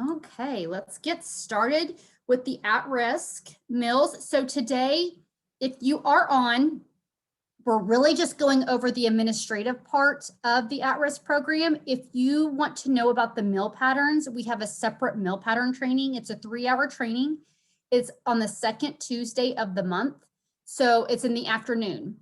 Okay, let's get started with the at-risk meals. So today, if you are on, we're really just going over the administrative part of the at-risk program. If you want to know about the meal patterns, we have a separate meal pattern training. It's a 3-hour training. It's on the second Tuesday of the month. So it's in the afternoon.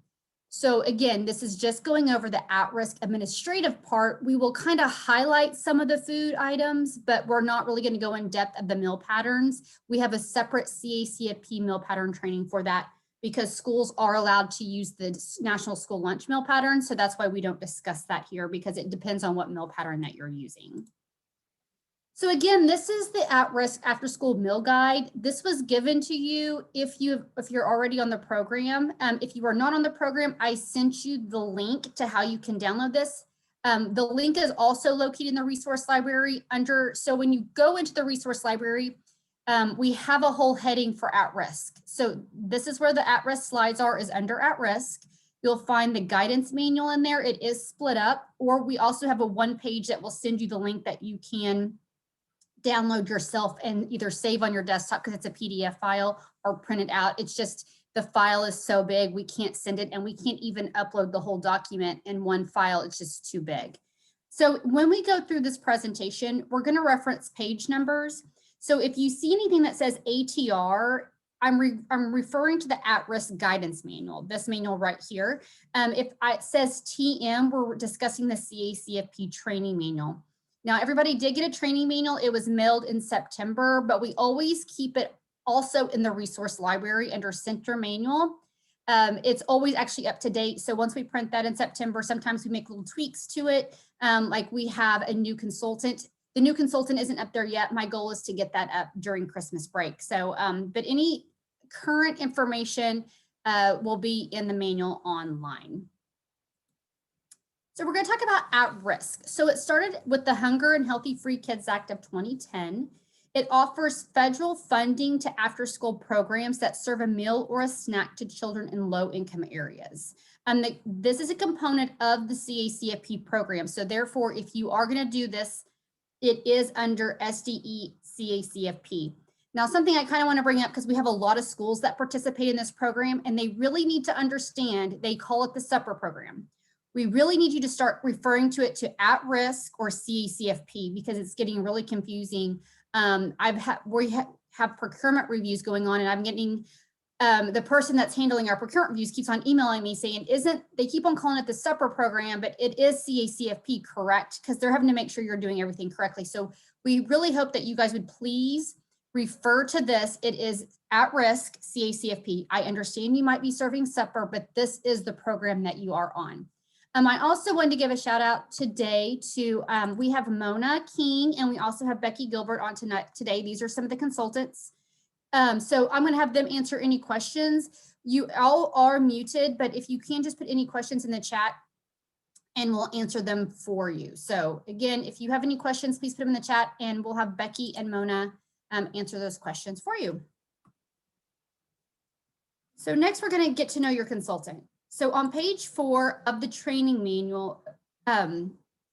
So again, this is just going over the at-risk administrative part. We will kind of highlight some of the food items, but we're not really going to go in depth of the meal patterns. We have a separate CACFP meal pattern training for that because schools are allowed to use the National School Lunch Meal Pattern. So that's why we don't discuss that here because it depends on what meal pattern that you're using. So again, this is the at-risk after-school meal guide. This was given to you if you're already on the program. If you are not on the program, I sent you the link to how you can download this. The link is also located in the resource library so when you go into the resource library, we have a whole heading for at-risk. So this is where the at-risk slides is under at-risk. You'll find the guidance manual in there. It is split up, or we also have a 1-page that will send you the link that you can download yourself and either save on your desktop because it's a PDF file or print it out. It's just the file is so big, we can't send it and we can't even upload the whole document in one file. It's just too big. So when we go through this presentation, we're going to reference page numbers. So if you see anything that says ATR, I'm referring to the at-risk guidance manual, this manual right here. If it says TM, we're discussing the CACFP training manual. Now, everybody did get a training manual. It was mailed in September, but we always keep it also in the resource library under Center Manual. It's always actually up to date. So once we print that in September, sometimes we make little tweaks to it. Like we have a new consultant. The new consultant isn't up there yet. My goal is to get that up during Christmas break. So, but any current information will be in the manual online. So we're going to talk about at-risk. So it started with the Hunger and Healthy Free Kids Act of 2010. It offers federal funding to after-school programs that serve a meal or a snack to children in low-income areas. This is a component of the CACFP program. So therefore, if you are going to do this, it is under SDE CACFP. Now, something I kind of want to bring up because we have a lot of schools that participate in this program and they really need to understand, they call it the supper program. We really need you to start referring to it to at-risk or CACFP because it's getting really confusing. We have procurement reviews going on and I'm getting the person that's handling our procurement reviews keeps on emailing me saying, they keep on calling it the supper program, but it is CACFP, correct? Because they're having to make sure you're doing everything correctly. So we really hope that you guys would please refer to this. It is at-risk CACFP. I understand you might be serving supper, but this is the program that you are on. I also wanted to give a shout out today to, we have Mona King and we also have Becky Gilbert on today. These are some of the consultants. So I'm going to have them answer any questions. You all are muted, but if you can just put any questions in the chat and we'll answer them for you. So again, if you have any questions, please put them in the chat and we'll have Becky and Mona answer those questions for you. So next we're going to get to know your consultant. So on page 4 of the training manual,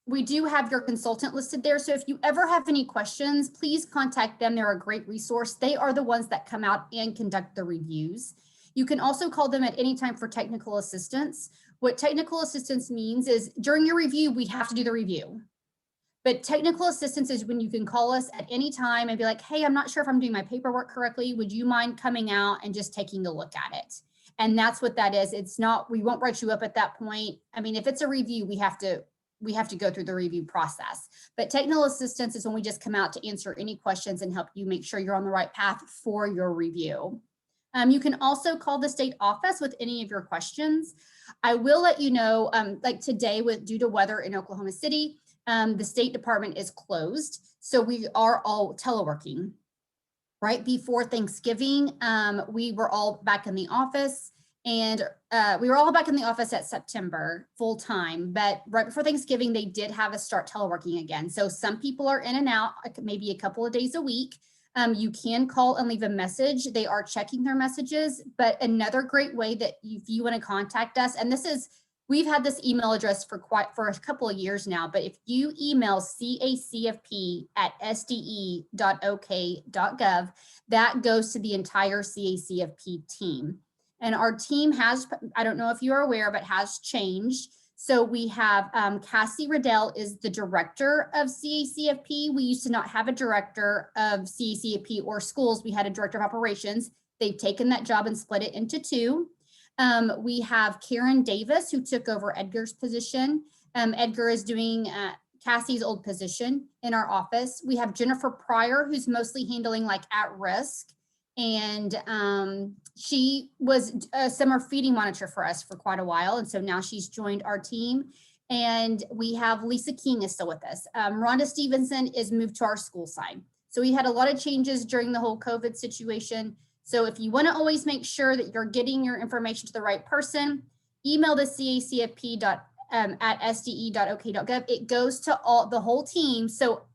we do have your consultant listed there. So if you ever have any questions, please contact them. They're a great resource. They are the ones that come out and conduct the reviews. You can also call them at any time for technical assistance. What technical assistance means is during your review, we have to do the review. But technical assistance is when you can call us at any time and be like, hey, I'm not sure if I'm doing my paperwork correctly. Would you mind coming out and just taking a look at it? And that's what that is. It's not, we won't write you up at that point. I mean, if it's a review, we have to go through the review process. But technical assistance is when we just come out to answer any questions and help you make sure you're on the right path for your review. You can also call the state office with any of your questions. I will let you know, like today, due to weather in Oklahoma City, the State Department is closed. So we are all teleworking. Right before Thanksgiving, we were all back in the office and we were all back in the office at September full time, but right before Thanksgiving, they did have us start teleworking again. So some people are in and out, maybe a couple of days a week. You can call and leave a message. They are checking their messages, but another great way that if you want to contact us, and this is We've had this email address for a couple of years now, but if you email cacfp@sde.ok.gov, that goes to the entire CACFP team. And our team has, I don't know if you are aware, but has changed. So we have Cassie Riddell is the director of CACFP. We used to not have a director of CACFP or schools. We had a director of operations. They've taken that job and split it into two. We have Karen Davis, who took over Edgar's position. Edgar is doing Cassie's old position in our office. We have Jennifer Pryor, who's mostly handling like at risk. And she was a summer feeding monitor for us for quite a while. And so now she's joined our team. And we have Lisa King is still with us. Rhonda Stevenson is moved to our school side. So we had a lot of changes during the whole COVID situation. So if you want to always make sure that you're getting your information to the right person, email the cacfp@sde.ok.gov. It goes to the whole team. So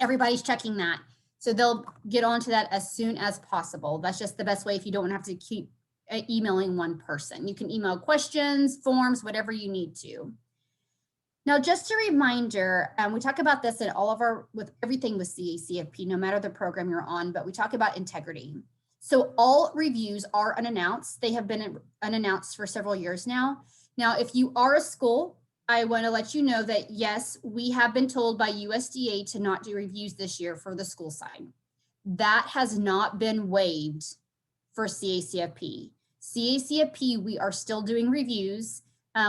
everybody's checking that. So they'll get onto that as soon as possible. That's just the best way if you don't have to keep emailing one person. You can email questions, forms, whatever you need to. Now, just a reminder, we talk about this in all of with everything with CACFP, no matter the program you're on, but we talk about integrity. So all reviews are unannounced. They have been unannounced for several years now. Now, if you are a school, I want to let you know that, yes, we have been told by USDA to not do reviews this year for the school side. That has not been waived for CACFP. CACFP, we are still doing reviews.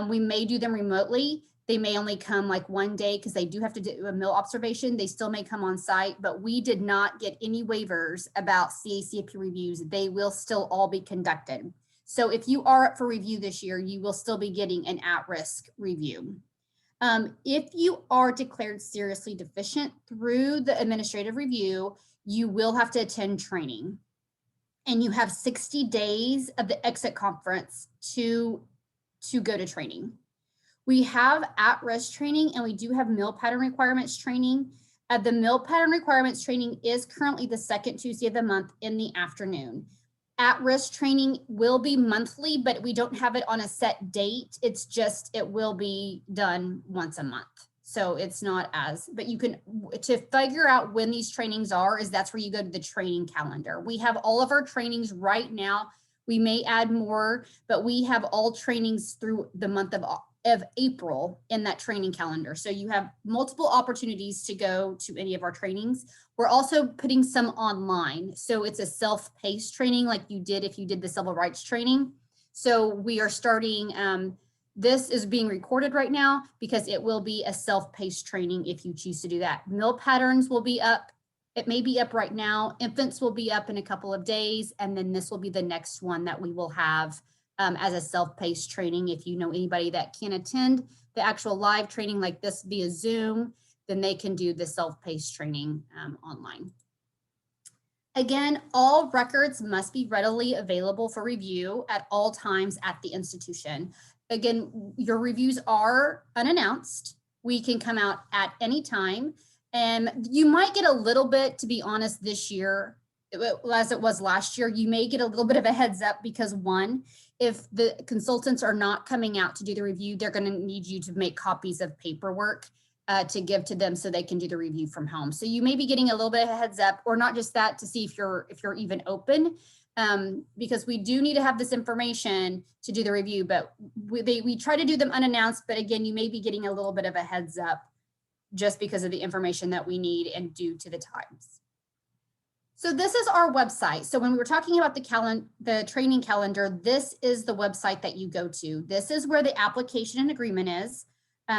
We may do them remotely. They may only come like one day because they do have to do a mill observation. They still may come on site, but we did not get any waivers about CACFP reviews. They will still all be conducted. So if you are up for review this year, you will still be getting an at-risk review. If you are declared seriously deficient through the administrative review, you will have to attend training. And you have 60 days of the exit conference to go to training. We have at-risk training and we do have meal pattern requirements training. The meal pattern requirements training is currently the second Tuesday of the month in the afternoon. At-risk training will be monthly, but we don't have it on a set date. It's just, it will be done once a month. So it's not but you can, to figure out when these trainings are, that's where you go to the training calendar. We have all of our trainings right now. We may add more, but we have all trainings through the month of April in that training calendar. So you have multiple opportunities to go to any of our trainings. We're also putting some online. So it's a self-paced training like you did if you did the civil rights training. So we are starting, this is being recorded right now because it will be a self-paced training if you choose to do that. Meal patterns will be up. It may be up right now. Infants will be up in a couple of days. And then this will be the next one that we will have as a self-paced training. If you know anybody that can attend the actual live training like this via Zoom, then they can do the self-paced training online. Again, all records must be readily available for review at all times at the institution. Again, your reviews are unannounced. We can come out at any time. And you might get a little bit, to be honest, this year, as it was last year, you may get a little bit of a heads up because one, if the consultants are not coming out to do the review, they're going to need you to make copies of paperwork to give to them so they can do the review from home. So you may be getting a little bit of a heads up, or not just that, to see if you're even open, because we do need to have this information to do the review, but we try to do them unannounced. But again, you may be getting a little bit of a heads up just because of the information that we need and due to the times. So this is our website. So when we were talking about the training calendar, this is the website that you go to. This is where the application and agreement is.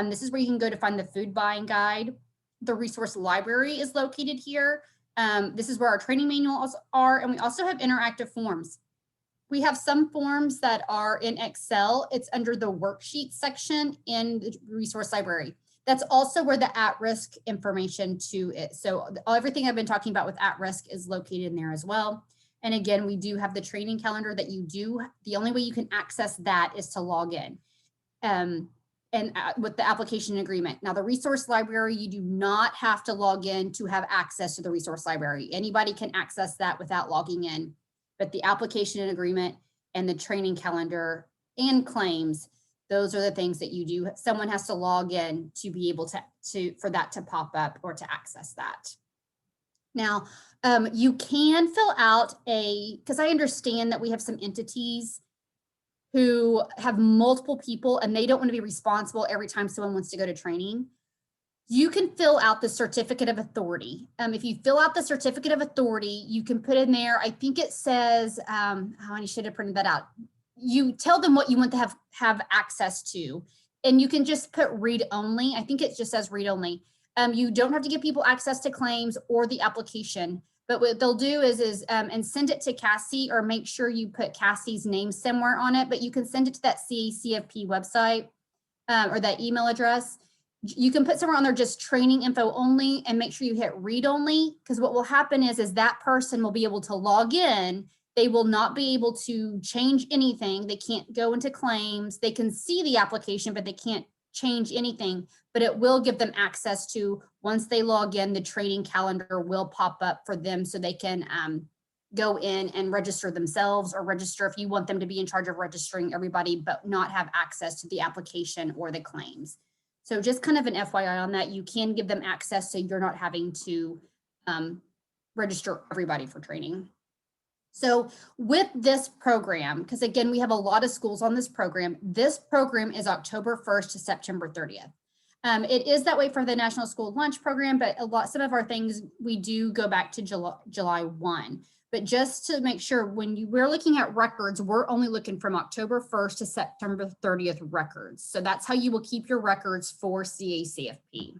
This is where you can go to find the food buying guide. The resource library is located here. This is where our training manuals are. And we also have interactive forms. We have some forms that are in Excel. It's under the worksheet section in the resource library. That's also where the at-risk information to it. So everything I've been talking about with at-risk is located in there as well. And again, we do have the training calendar that you do. The only way you can access that is to log in with the application agreement. Now, the resource library, you do not have to log in to have access to the resource library. Anybody can access that without logging in. But the application and agreement and the training calendar and claims, those are the things that you do. Someone has to log in to be able for that to pop up or to access that. Now, you can fill out because I understand that we have some entities who have multiple people and they don't want to be responsible every time someone wants to go to training. You can fill out the certificate of authority. If you fill out the certificate of authority, you can put in there, I think it says, I should have printed that out. You tell them what you want to have access to, and you can just put read only. I think it just says read only. You don't have to give people access to claims or the application, but what they'll do is and send it to Cassie, or make sure you put Cassie's name somewhere on it, but you can send it to that CACFP website or that email address. You can put somewhere on there just training info only, and make sure you hit read only, because what will happen is that person will be able to log in. They will not be able to change anything. They can't go into claims. They can see the application, but they can't change anything, but it will give them access to, once they log in, the training calendar will pop up for them so they can go in and register themselves, or register if you want them to be in charge of registering everybody, but not have access to the application or the claims. So just kind of an FYI on that, you can give them access so you're not having to register everybody for training. So with this program, because again, we have a lot of schools on this program is October 1st to September 30th. It is that way for the National School Lunch Program, but some of our things, we do go back to July 1. But just to make sure, when we're looking at records, we're only looking from October 1st to September 30th records. So that's how you will keep your records for CACFP.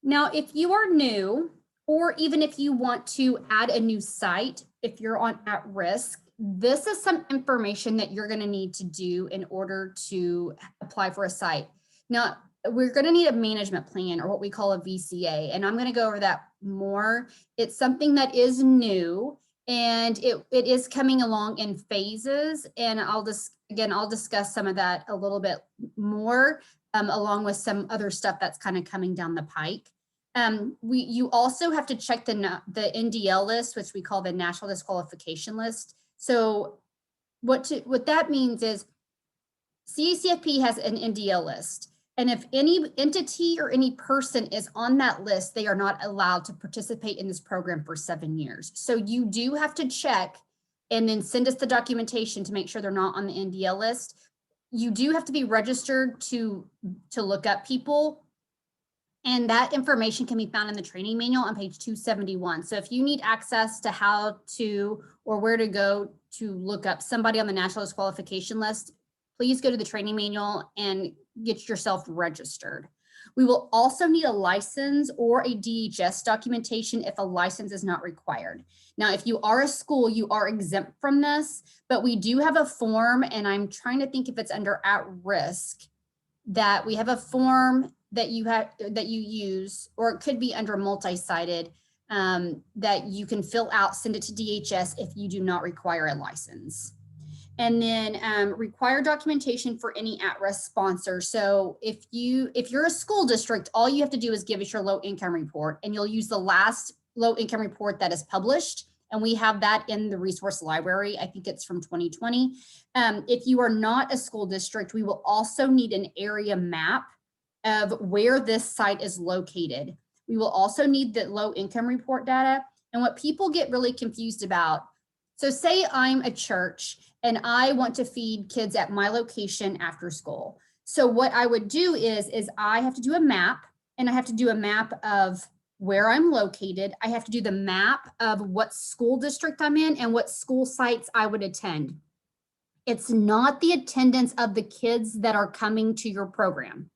Now, if you are new, or even if you want to add a new site, if you're at risk, this is some information that you're going to need to do in order to apply for a site. Now, we're going to need a management plan, or what we call a VCA, and I'm going to go over that more. It's something that is new, and it is coming along in phases, and I'll discuss some of that a little bit more, along with some other stuff that's kind of coming down the pike. You also have to check the NDL list, which we call the National Disqualification List. So what that means is CACFP has an NDL list. And if any entity or any person is on that list, they are not allowed to participate in this program for 7 years. So you do have to check and then send us the documentation to make sure they're not on the NDL list. You do have to be registered to look up people. And that information can be found in the training manual on page 271. So if you need access to how to or where to go to look up somebody on the National Disqualification List, please go to the training manual and get yourself registered. We will also need a license or a DHS documentation if a license is not required. Now, if you are a school, you are exempt from this, but we do have a form, and I'm trying to think if it's under at risk, that we have a form that you use, or it could be under multi-sided, that you can fill out, send it to DHS if you do not require a license. And then require documentation for any at-risk sponsor. So if you're a school district, all you have to do is give us your low income report, and you'll use the last low income report that is published. And we have that in the resource library. I think it's from 2020. If you are not a school district, we will also need an area map of where this site is located. We will also need the low income report data. And what people get really confused about, so say I'm a church and I want to feed kids at my location after school. So what I would do is I have to do a map, and I have to do a map of where I'm located. I have to do the map of what school district I'm in and what school sites I would attend. It's not the attendance of the kids that are coming to your program.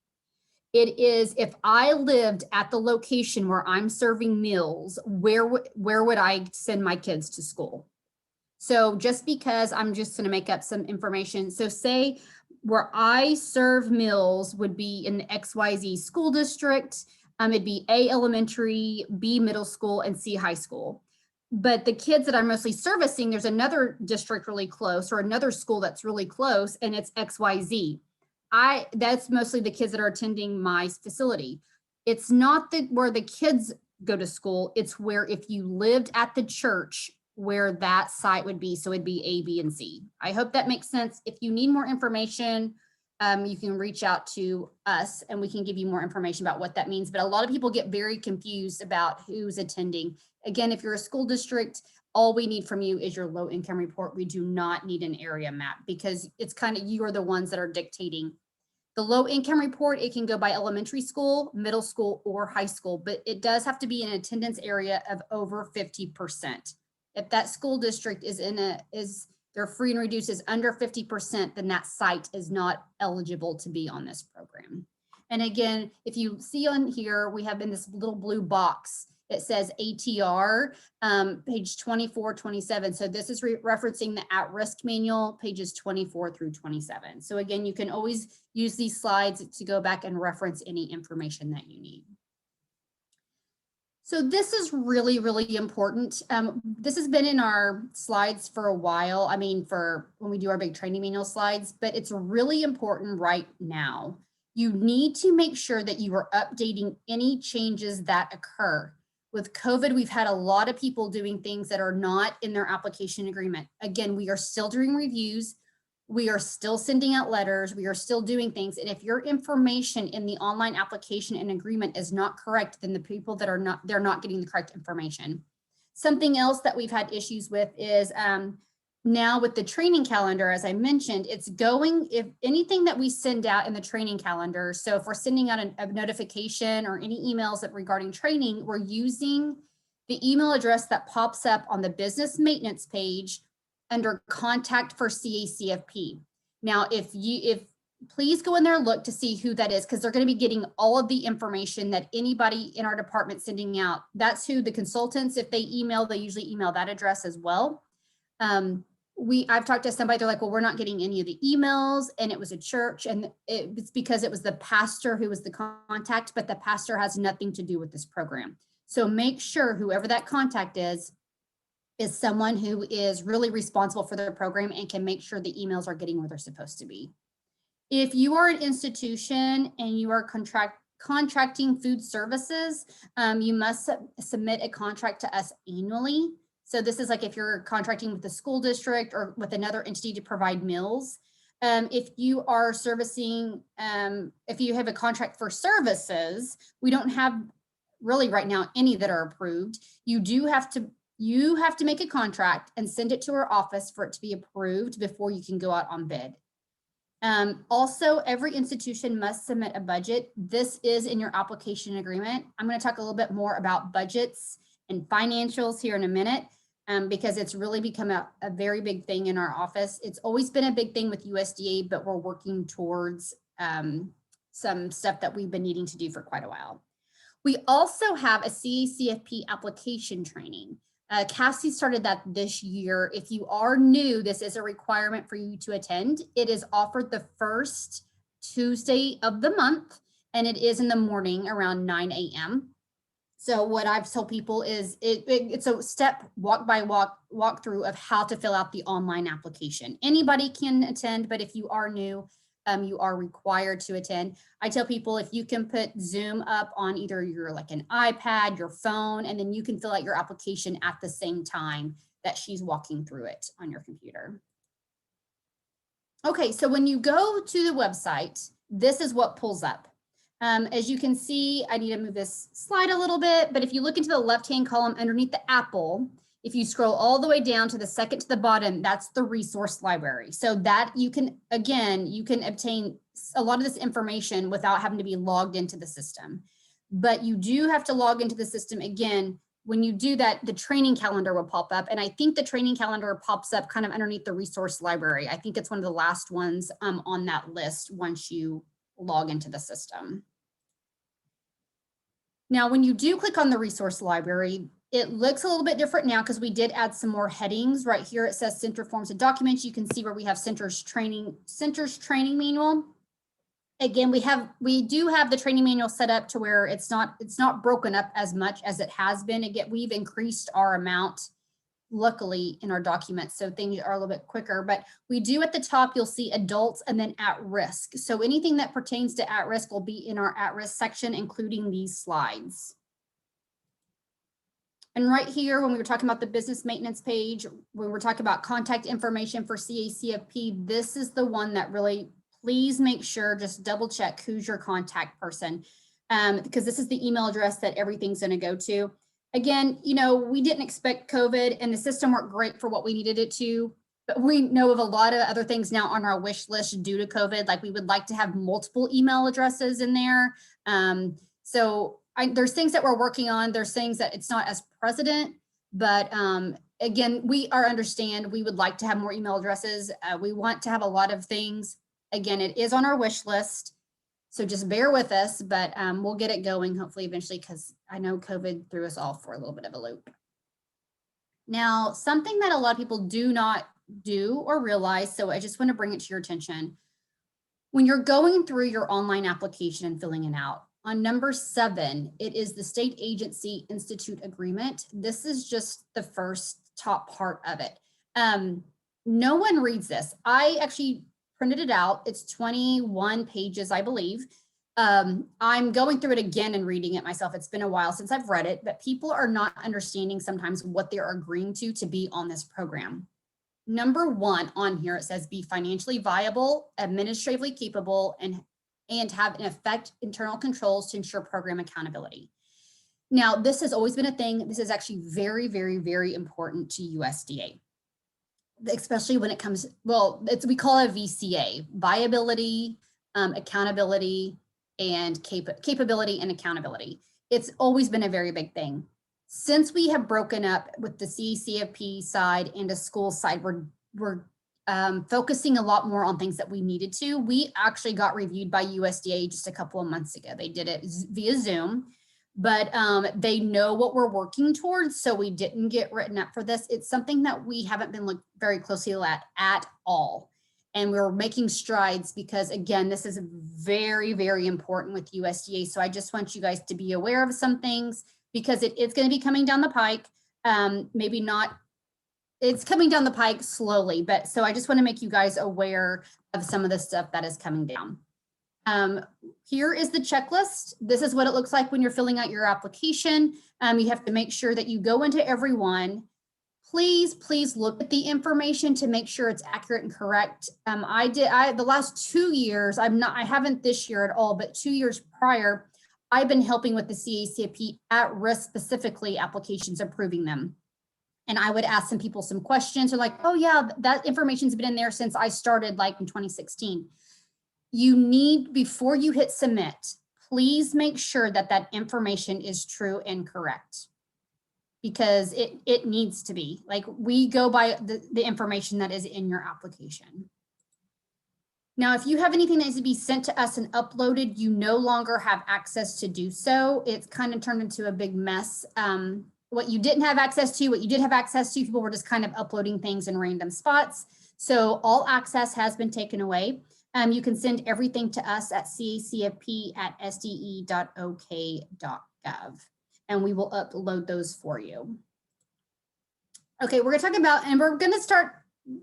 It is, if I lived at the location where I'm serving meals, where would I send my kids to school? So just because I'm just going to make up some information. So say where I serve meals would be in the XYZ school district. It'd be A elementary, B middle school, and C high school. But the kids that I'm mostly servicing, there's another district really close, or another school that's really close, and it's XYZ. That's mostly the kids that are attending my facility. It's not where the kids go to school. It's where, if you lived at the church where that site would be. So it'd be A, B, and C. I hope that makes sense. If you need more information, you can reach out to us and we can give you more information about what that means. But a lot of people get very confused about who's attending. Again, if you're a school district, all we need from you is your low income report. We do not need an area map because it's kind of, you are the ones that are dictating. The low income report, it can go by elementary school, middle school, or high school, but it does have to be an attendance area of over 50%. If that school district is their free and reduced is under 50%, then that site is not eligible to be on this program. And again, if you see on here, we have in this little blue box, it says ATR, page 24, 27. So this is referencing the at-risk manual, pages 24 through 27. So again, you can always use these slides to go back and reference any information that you need. So this is really, really important. This has been in our slides for a while. I mean, for when we do our big training manual slides, but it's really important right now. You need to make sure that you are updating any changes that occur. With COVID, we've had a lot of people doing things that are not in their application agreement. Again, we are still doing reviews. We are still sending out letters. We are still doing things. And if your information in the online application and agreement is not correct, then the people that are not, they're not getting the correct information. Something else that we've had issues with is now with the training calendar, as I mentioned, it's going, if anything that we send out in the training calendar, so if we're sending out a notification or any emails that regarding training, we're using the email address that pops up on the business maintenance page under contact for CACFP. Now, please go in there and look to see who that is, because they're going to be getting all of the information that anybody in our department sending out. That's who the consultants, if they email, they usually email that address as well. I've talked to somebody, they're like, well, we're not getting any of the emails, and it was a church, and it's because it was the pastor who was the contact, but the pastor has nothing to do with this program. So make sure whoever that contact is someone who is really responsible for their program and can make sure the emails are getting where they're supposed to be. If you are an institution and you are contracting food services, you must submit a contract to us annually. So this is like if you're contracting with the school district or with another entity to provide meals. If you are servicing, if you have a contract for services, we don't have really right now any that are approved. You have to make a contract and send it to our office for it to be approved before you can go out on bid. Also, every institution must submit a budget. This is in your application agreement. I'm going to talk a little bit more about budgets and financials here in a minute, because it's really become a very big thing in our office. It's always been a big thing with USDA, but we're working towards some stuff that we've been needing to do for quite a while. We also have a CACFP application training. Cassie started that this year. If you are new, this is a requirement for you to attend. It is offered the first Tuesday of the month, and it is in the morning around 9 a.m. So what I've told people is it's a step walk through of how to fill out the online application. Anybody can attend, but if you are new, you are required to attend. I tell people if you can put Zoom up on either your like an iPad, your phone, and then you can fill out your application at the same time that she's walking through it on your computer. Okay, so when you go to the website, this is what pulls up. As you can see, I need to move this slide a little bit, but if you look into the left-hand column underneath the apple, if you scroll all the way down to the second to the bottom, that's the resource library. So that you can, again, you can obtain a lot of this information without having to be logged into the system. But you do have to log into the system. Again, when you do that, the training calendar will pop up. And I think the training calendar pops up kind of underneath the resource library. I think it's one of the last ones on that list once you log into the system. Now, when you do click on the resource library, it looks a little bit different now because we did add some more headings. Right here, it says Center Forms and Documents. You can see where we have Center's training manual. Again, we do have the training manual set up to where it's not broken up as much as it has been. Again, we've increased our amount, luckily, in our documents, so things are a little bit quicker. But we do at the top, you'll see adults and then at risk. So anything that pertains to at risk will be in our at risk section, including these slides. And right here, when we were talking about the business maintenance page, when we're talking about contact information for CACFP, this is the one that really, please make sure, just double check who's your contact person, because this is the email address that everything's going to go to. Again, you know, we didn't expect COVID and the system worked great for what we needed it to, but we know of a lot of other things now on our wish list due to COVID. Like we would like to have multiple email addresses in there. There's things that we're working on. There's things that it's not as precedent, but again, we understand we would like to have more email addresses. We want to have a lot of things. Again, it is on our wish list. So just bear with us, but we'll get it going hopefully eventually, because I know COVID threw us all for a little bit of a loop. Now, something that a lot of people do not do or realize, so I just want to bring it to your attention. When you're going through your online application and filling it out, on number 7, it is the State Agency Institute Agreement. This is just the first top part of it. No one reads this. I actually printed it out. It's 21 pages, I believe. I'm going through it again and reading it myself. It's been a while since I've read it, but people are not understanding sometimes what they're agreeing to be on this program. Number 1 on here, it says be financially viable, administratively capable, and have an effect internal controls to ensure program accountability. Now, this has always been a thing. This is actually very, very, very important to USDA, especially when it comes, well, we call it VCA, viability, accountability, and capability and accountability. It's always been a very big thing. Since we have broken up with the CACFP side and the school side, we're focusing a lot more on things that we needed to. We actually got reviewed by USDA just a couple of months ago. They did it via Zoom, but they know what we're working towards, so we didn't get written up for this. It's something that we haven't been looked very closely at all. And we're making strides because, again, this is very, very important with USDA. So I just want you guys to be aware of some things, because it's going to be coming down the pike. Maybe not, it's coming down the pike slowly, but so I just want to make you guys aware of some of the stuff that is coming down. Here is the checklist. This is what it looks like when you're filling out your application. You have to make sure that you go into every one. Please look at the information to make sure it's accurate and correct. The last 2 years, I haven't this year at all, but 2 years prior, I've been helping with the CACFP at-risk specifically applications, approving them. And I would ask some people some questions. They're like, oh yeah, that information's been in there since I started like in 2016. You need, before you hit submit, please make sure that that information is true and correct, because it needs to be. Like, we go by the information that is in your application. Now, if you have anything that needs to be sent to us and uploaded, you no longer have access to do so. It's kind of turned into a big mess. What you didn't have access to, what you did have access to, people were just kind of uploading things in random spots. So all access has been taken away. You can send everything to us at cacfp@sde.ok.gov, and we will upload those for you. Okay, we're going to talk about, and we're going to start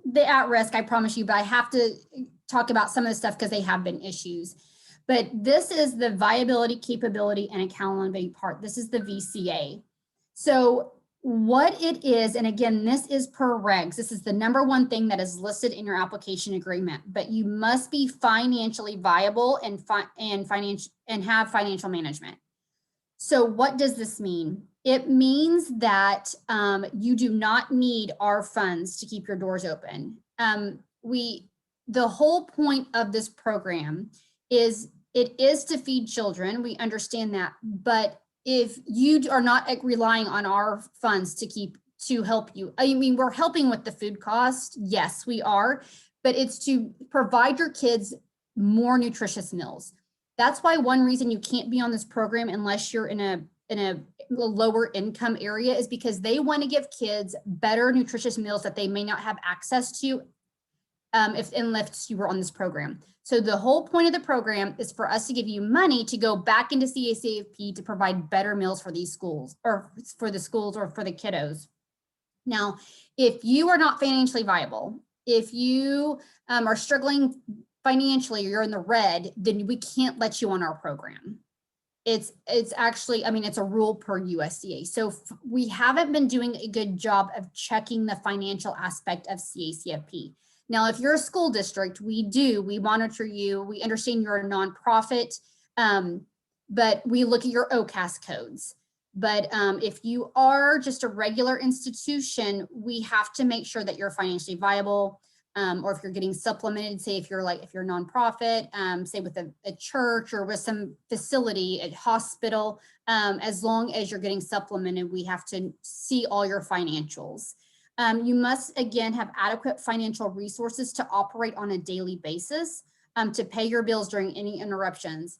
the at-risk, I promise you, but I have to talk about some of the stuff because they have been issues. But this is the viability, capability, and accountability part. This is the VCA. So what it is, and again, this is per regs. This is the number 1 thing that is listed in your application agreement, but you must be financially viable and have financial management. So what does this mean? It means that you do not need our funds to keep your doors open. The whole point of this program is to feed children. We understand that, but if you are not relying on our funds to help you, I mean, we're helping with the food cost. Yes, we are, but it's to provide your kids more nutritious meals. That's why one reason you can't be on this program unless you're in a lower income area is because they want to give kids better nutritious meals that they may not have access to unless you were on this program. So the whole point of the program is for us to give you money to go back into CACFP to provide better meals for these schools, or for the schools, or for the kiddos. Now, if you are not financially viable, if you are struggling financially, or you're in the red, then we can't let you on our program. It's actually, I mean, it's a rule per USDA. So we haven't been doing a good job of checking the financial aspect of CACFP. Now, if you're a school district, we monitor you, we understand you're a nonprofit, but we look at your OCAS codes. But if you are just a regular institution, we have to make sure that you're financially viable. Or if you're getting supplemented, say if you're a nonprofit, say with a church or with some facility, a hospital, as long as you're getting supplemented, we have to see all your financials. You must, again, have adequate financial resources to operate on a daily basis, to pay your bills during any interruptions.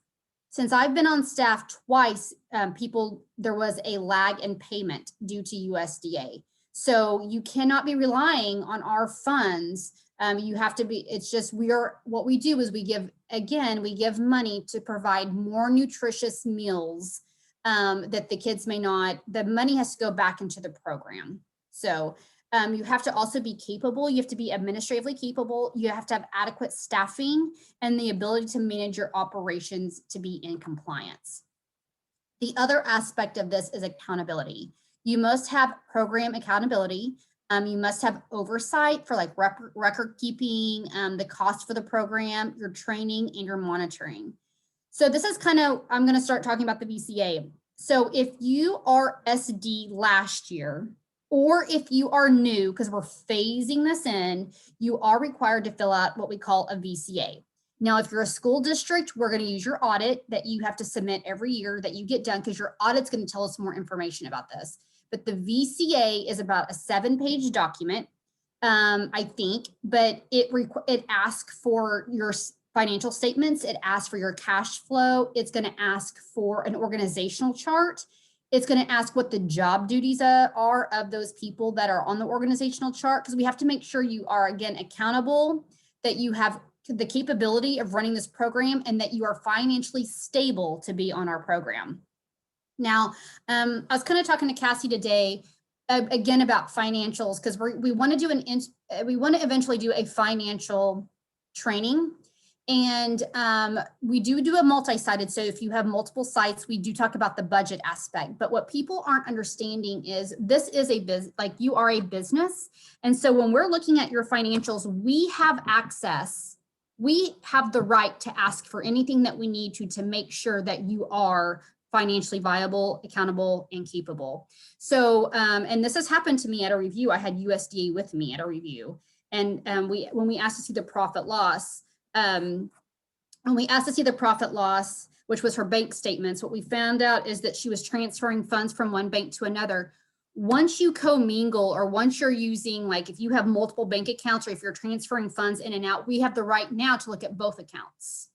Since I've been on staff twice, there was a lag in payment due to USDA. So you cannot be relying on our funds. You have to be, it's just, what we do is we give money to provide more nutritious meals that the kids may not, the money has to go back into the program. So you have to also be capable. You have to be administratively capable. You have to have adequate staffing and the ability to manage your operations to be in compliance. The other aspect of this is accountability. You must have program accountability. You must have oversight for like record keeping, the cost for the program, your training, and your monitoring. So this is kind of, I'm going to start talking about the VCA. So if you are SD last year, or if you are new, because we're phasing this in, you are required to fill out what we call a VCA. Now, if you're a school district, we're going to use your audit that you have to submit every year that you get done, because your audit's going to tell us more information about this. But the VCA is about a 7-page document, I think, but it asks for your financial statements. It asks for your cash flow. It's going to ask for an organizational chart. It's going to ask what the job duties are of those people that are on the organizational chart, because we have to make sure you are, again, accountable, that you have the capability of running this program, and that you are financially stable to be on our program. Now, I was kind of talking to Cassie today, again, about financials, because we want to eventually do a financial training. And we do a multi-sided. So if you have multiple sites, we do talk about the budget aspect. But what people aren't understanding is this is a business, like you are a business. And so when we're looking at your financials, we have access. We have the right to ask for anything that we need to make sure that you are financially viable, accountable, and capable. So, and this has happened to me at a review. I had USDA with me at a review. And when we asked to see the profit loss, which was her bank statements, what we found out is that she was transferring funds from one bank to another. Once you commingle, or once you're using, like if you have multiple bank accounts, or if you're transferring funds in and out, we have the right now to look at both accounts,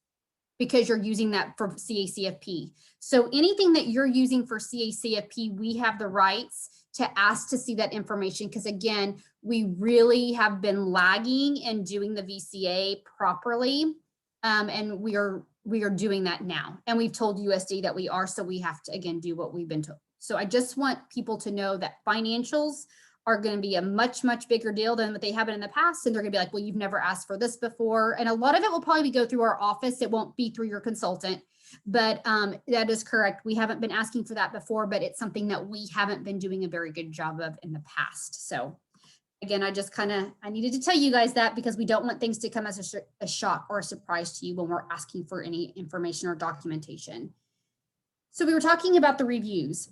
because you're using that for CACFP. So anything that you're using for CACFP, we have the rights to ask to see that information, because again, we really have been lagging in doing the VCA properly, and we are doing that now. And we've told USD that we are, so we have to, again, do what we've been told. So I just want people to know that financials are going to be a much, much bigger deal than what they have been in the past. And they're going to be like, well, you've never asked for this before. And a lot of it will probably go through our office. It won't be through your consultant. But that is correct. We haven't been asking for that before, but it's something that we haven't been doing a very good job of in the past. So again, I needed to tell you guys that, because we don't want things to come as a shock or a surprise to you when we're asking for any information or documentation. So we were talking about the reviews.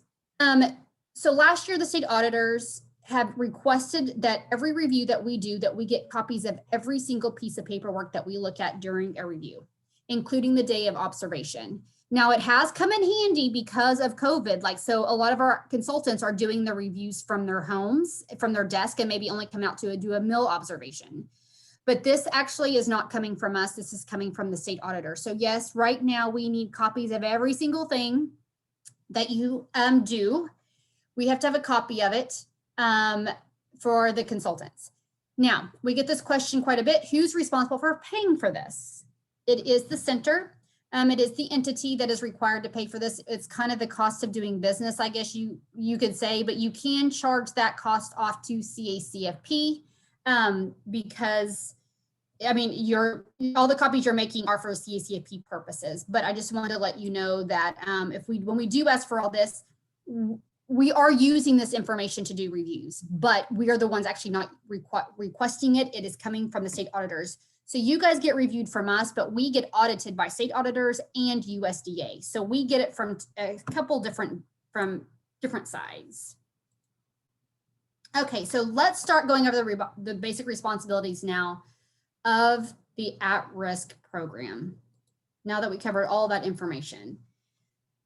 So last year, the state auditors have requested that every review that we do, that we get copies of every single piece of paperwork that we look at during a review, including the day of observation. Now, it has come in handy because of COVID. So a lot of our consultants are doing the reviews from their homes, from their desk, and maybe only come out to do a mill observation. But this actually is not coming from us. This is coming from the state auditor. So yes, right now we need copies of every single thing that you do. We have to have a copy of it for the consultants. Now, we get this question quite a bit. Who's responsible for paying for this? It is the center. It is the entity that is required to pay for this. It's kind of the cost of doing business, I guess you could say, but you can charge that cost off to CACFP because I mean, all the copies you're making are for CACP purposes, but I just wanted to let you know that when we do ask for all this, we are using this information to do reviews, but we are the ones actually not requesting it. It is coming from the state auditors. So you guys get reviewed from us, but we get audited by state auditors and USDA. So we get it from a couple different sides. Okay, so let's start going over the basic responsibilities now of the at-risk program, now that we covered all that information.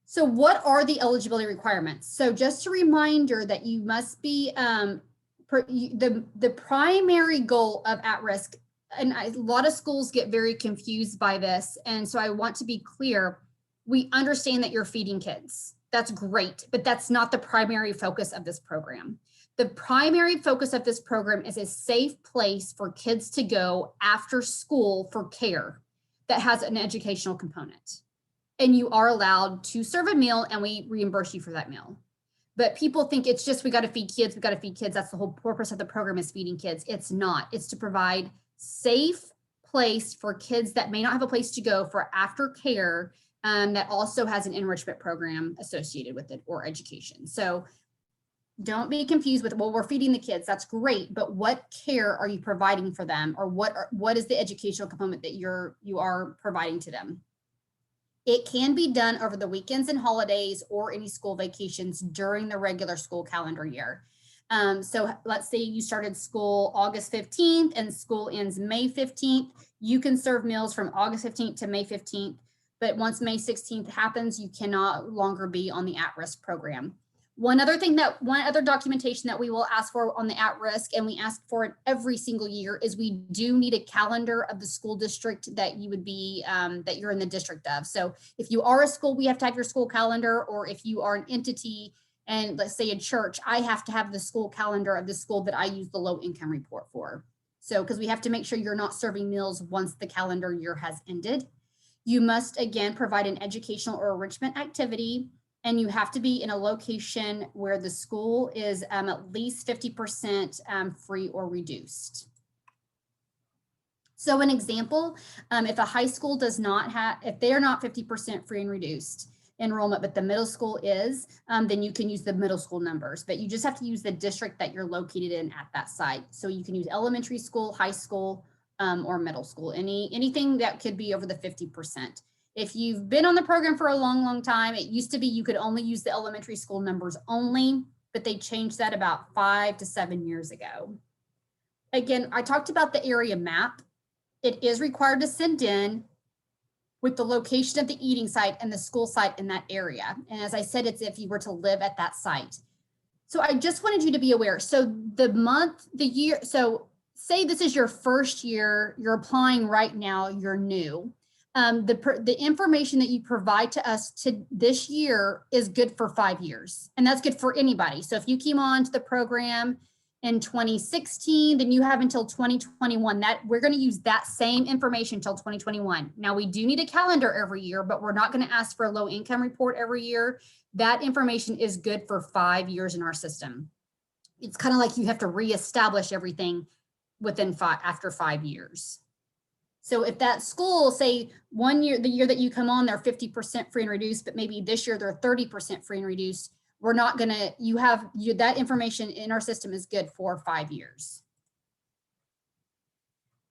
So what are the eligibility requirements? So just a reminder that you must be, the primary goal of at-risk, and a lot of schools get very confused by this, and so I want to be clear, we understand that you're feeding kids. That's great, but that's not the primary focus of this program. The primary focus of this program is a safe place for kids to go after school for care that has an educational component. And you are allowed to serve a meal and we reimburse you for that meal. But people think it's just, we got to feed kids, we got to feed kids. That's the whole purpose of the program, is feeding kids. It's not. It's to provide safe place for kids that may not have a place to go for aftercare, that also has an enrichment program associated with it, or education. So don't be confused with, well, we're feeding the kids. That's great, but what care are you providing for them, or what is the educational component that you are providing to them? It can be done over the weekends and holidays or any school vacations during the regular school calendar year. So let's say you started school August 15th and school ends May 15th. You can serve meals from August 15th to May 15th, but once May 16th happens, you cannot longer be on the at-risk program. One other documentation that we will ask for on the at-risk, and we ask for it every single year, is we do need a calendar of the school district that you would be, that you're in the district of. So if you are a school, we have to have your school calendar, or if you are an entity, and let's say a church, I have to have the school calendar of the school that I use the low income report for. So, because we have to make sure you're not serving meals once the calendar year has ended. You must, again, provide an educational or enrichment activity, and you have to be in a location where the school is at least 50% free or reduced. So an example, if a high school does not have, if they are not 50% free and reduced enrollment, but the middle school is, then you can use the middle school numbers, but you just have to use the district that you're located in at that site. So you can use elementary school, high school, or middle school, anything that could be over the 50%. If you've been on the program for a long, long time, it used to be you could only use the elementary school numbers only, but they changed that about 5 to 7 years ago. Again, I talked about the area map. It is required to send in with the location of the eating site and the school site in that area. And as I said, it's if you were to live at that site. So I just wanted you to be aware. So the month, the year, so say this is your first year, you're applying right now, you're new. The information that you provide to us to this year is good for 5 years, and that's good for anybody. So if you came on to the program in 2016, then you have until 2021. That we're going to use that same information until 2021. Now we do need a calendar every year, but we're not going to ask for a low income report every year. That information is good for 5 years in our system. It's kind of like you have to reestablish everything after 5 years. So if that school, say 1 year, the year that you come on, they're 50% free and reduced, but maybe this year they're 30% free and reduced, we're not gonna, that information in our system is good for 5 years.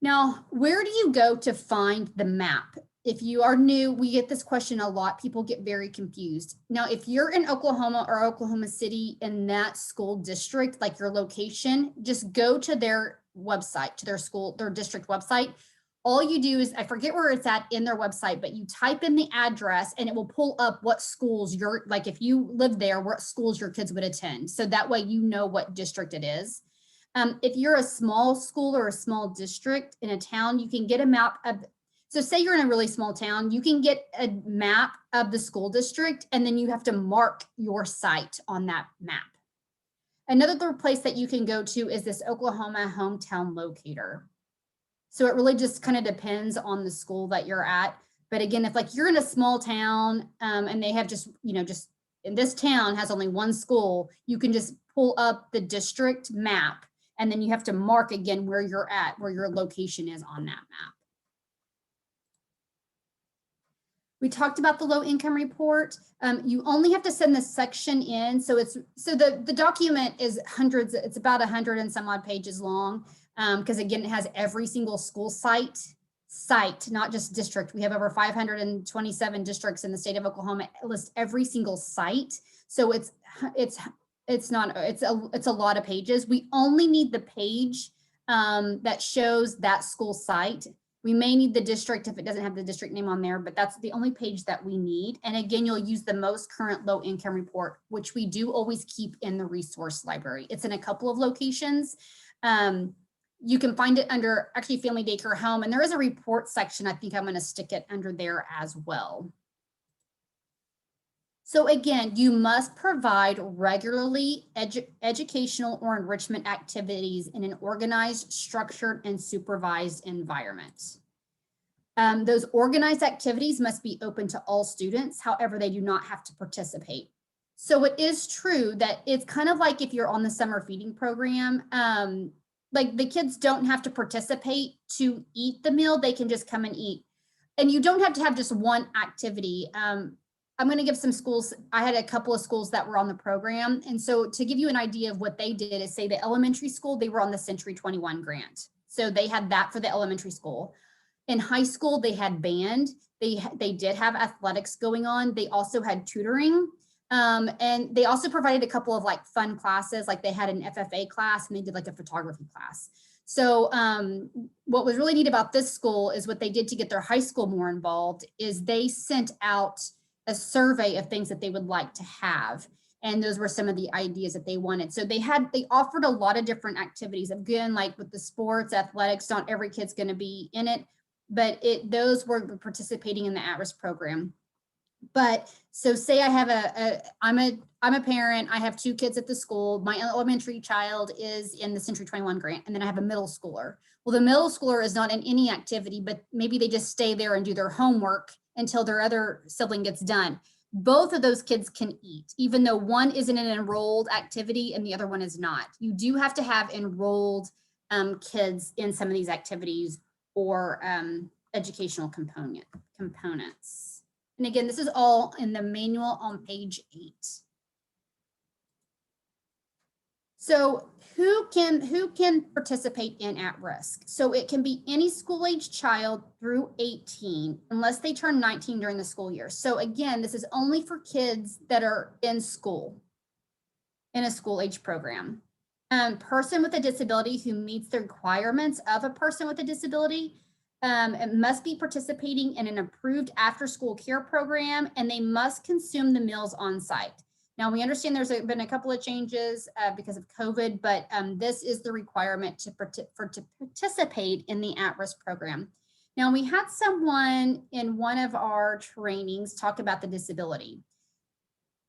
Now, where do you go to find the map? If you are new, we get this question a lot. People get very confused. Now, if you're in Oklahoma or Oklahoma City in that school district, like your location, just go to their website, to their district website. All you do is, I forget where it's at in their website, but you type in the address and it will pull up what schools like if you live there, what schools your kids would attend. So that way you know what district it is. If you're a small school or a small district in a town, you can get a map of, so say you're in a really small town, you can get a map of the school district and then you have to mark your site on that map. Another place that you can go to is this Oklahoma Hometown Locator. So it really just kind of depends on the school that you're at. But again, if like you're in a small town and they have just in this town has only one school, you can just pull up the district map And then you have to mark again where you're at, where your location is on that map. We talked about the low income report. You only have to send this section in. So the document is hundreds, it's about 100 and some odd pages long. Because again, it has every single school site, not just district. We have over 527 districts in the state of Oklahoma. It lists every single site. So it's a lot of pages. We only need the page that shows that school site. We may need the district if it doesn't have the district name on there, but that's the only page that we need. And again, you'll use the most current low income report, which we do always keep in the resource library. It's in a couple of locations. You can find it under actually family daycare home, and there is a report section. I think I'm going to stick it under there as well. So again, you must provide regularly educational or enrichment activities in an organized, structured, and supervised environment. Those organized activities must be open to all students. However, they do not have to participate. So it is true that it's kind of like if you're on the summer feeding program, like the kids don't have to participate to eat the meal. They can just come and eat. And you don't have to have just one activity. I'm going to give some schools. I had a couple of schools that were on the program. And so to give you an idea of what they did is say the elementary school, they were on the Century 21 grant. So they had that for the elementary school. In high school, they had band. They did have athletics going on. They also had tutoring. And they also provided a couple of like fun classes, like they had an FFA class and they did like a photography class. So what was really neat about this school is what they did to get their high school more involved is they sent out a survey of things that they would like to have. And those were some of the ideas that they wanted. So they offered a lot of different activities. Again, like with the sports, athletics, not every kid's going to be in it, but those were participating in the at-risk program. But so say I have I'm a parent, I have two kids at the school. My elementary child is in the Century 21 grant, and then I have a middle schooler. Well, the middle schooler is not in any activity, but maybe they just stay there and do their homework until their other sibling gets done. Both of those kids can eat, even though one isn't an enrolled activity and the other one is not. You do have to have enrolled kids in some of these activities or educational components. And again, this is all in the manual on page 8. So who can participate in at-risk? So it can be any school-age child through 18, unless they turn 19 during the school year. So again, this is only for kids that are in school, in a school-age program. Person with a disability who meets the requirements of a person with a disability, it must be participating in an approved after-school care program, and they must consume the meals on site. Now, we understand there's been a couple of changes because of COVID, but this is the requirement to participate in the at-risk program. Now, we had someone in one of our trainings talk about the disability.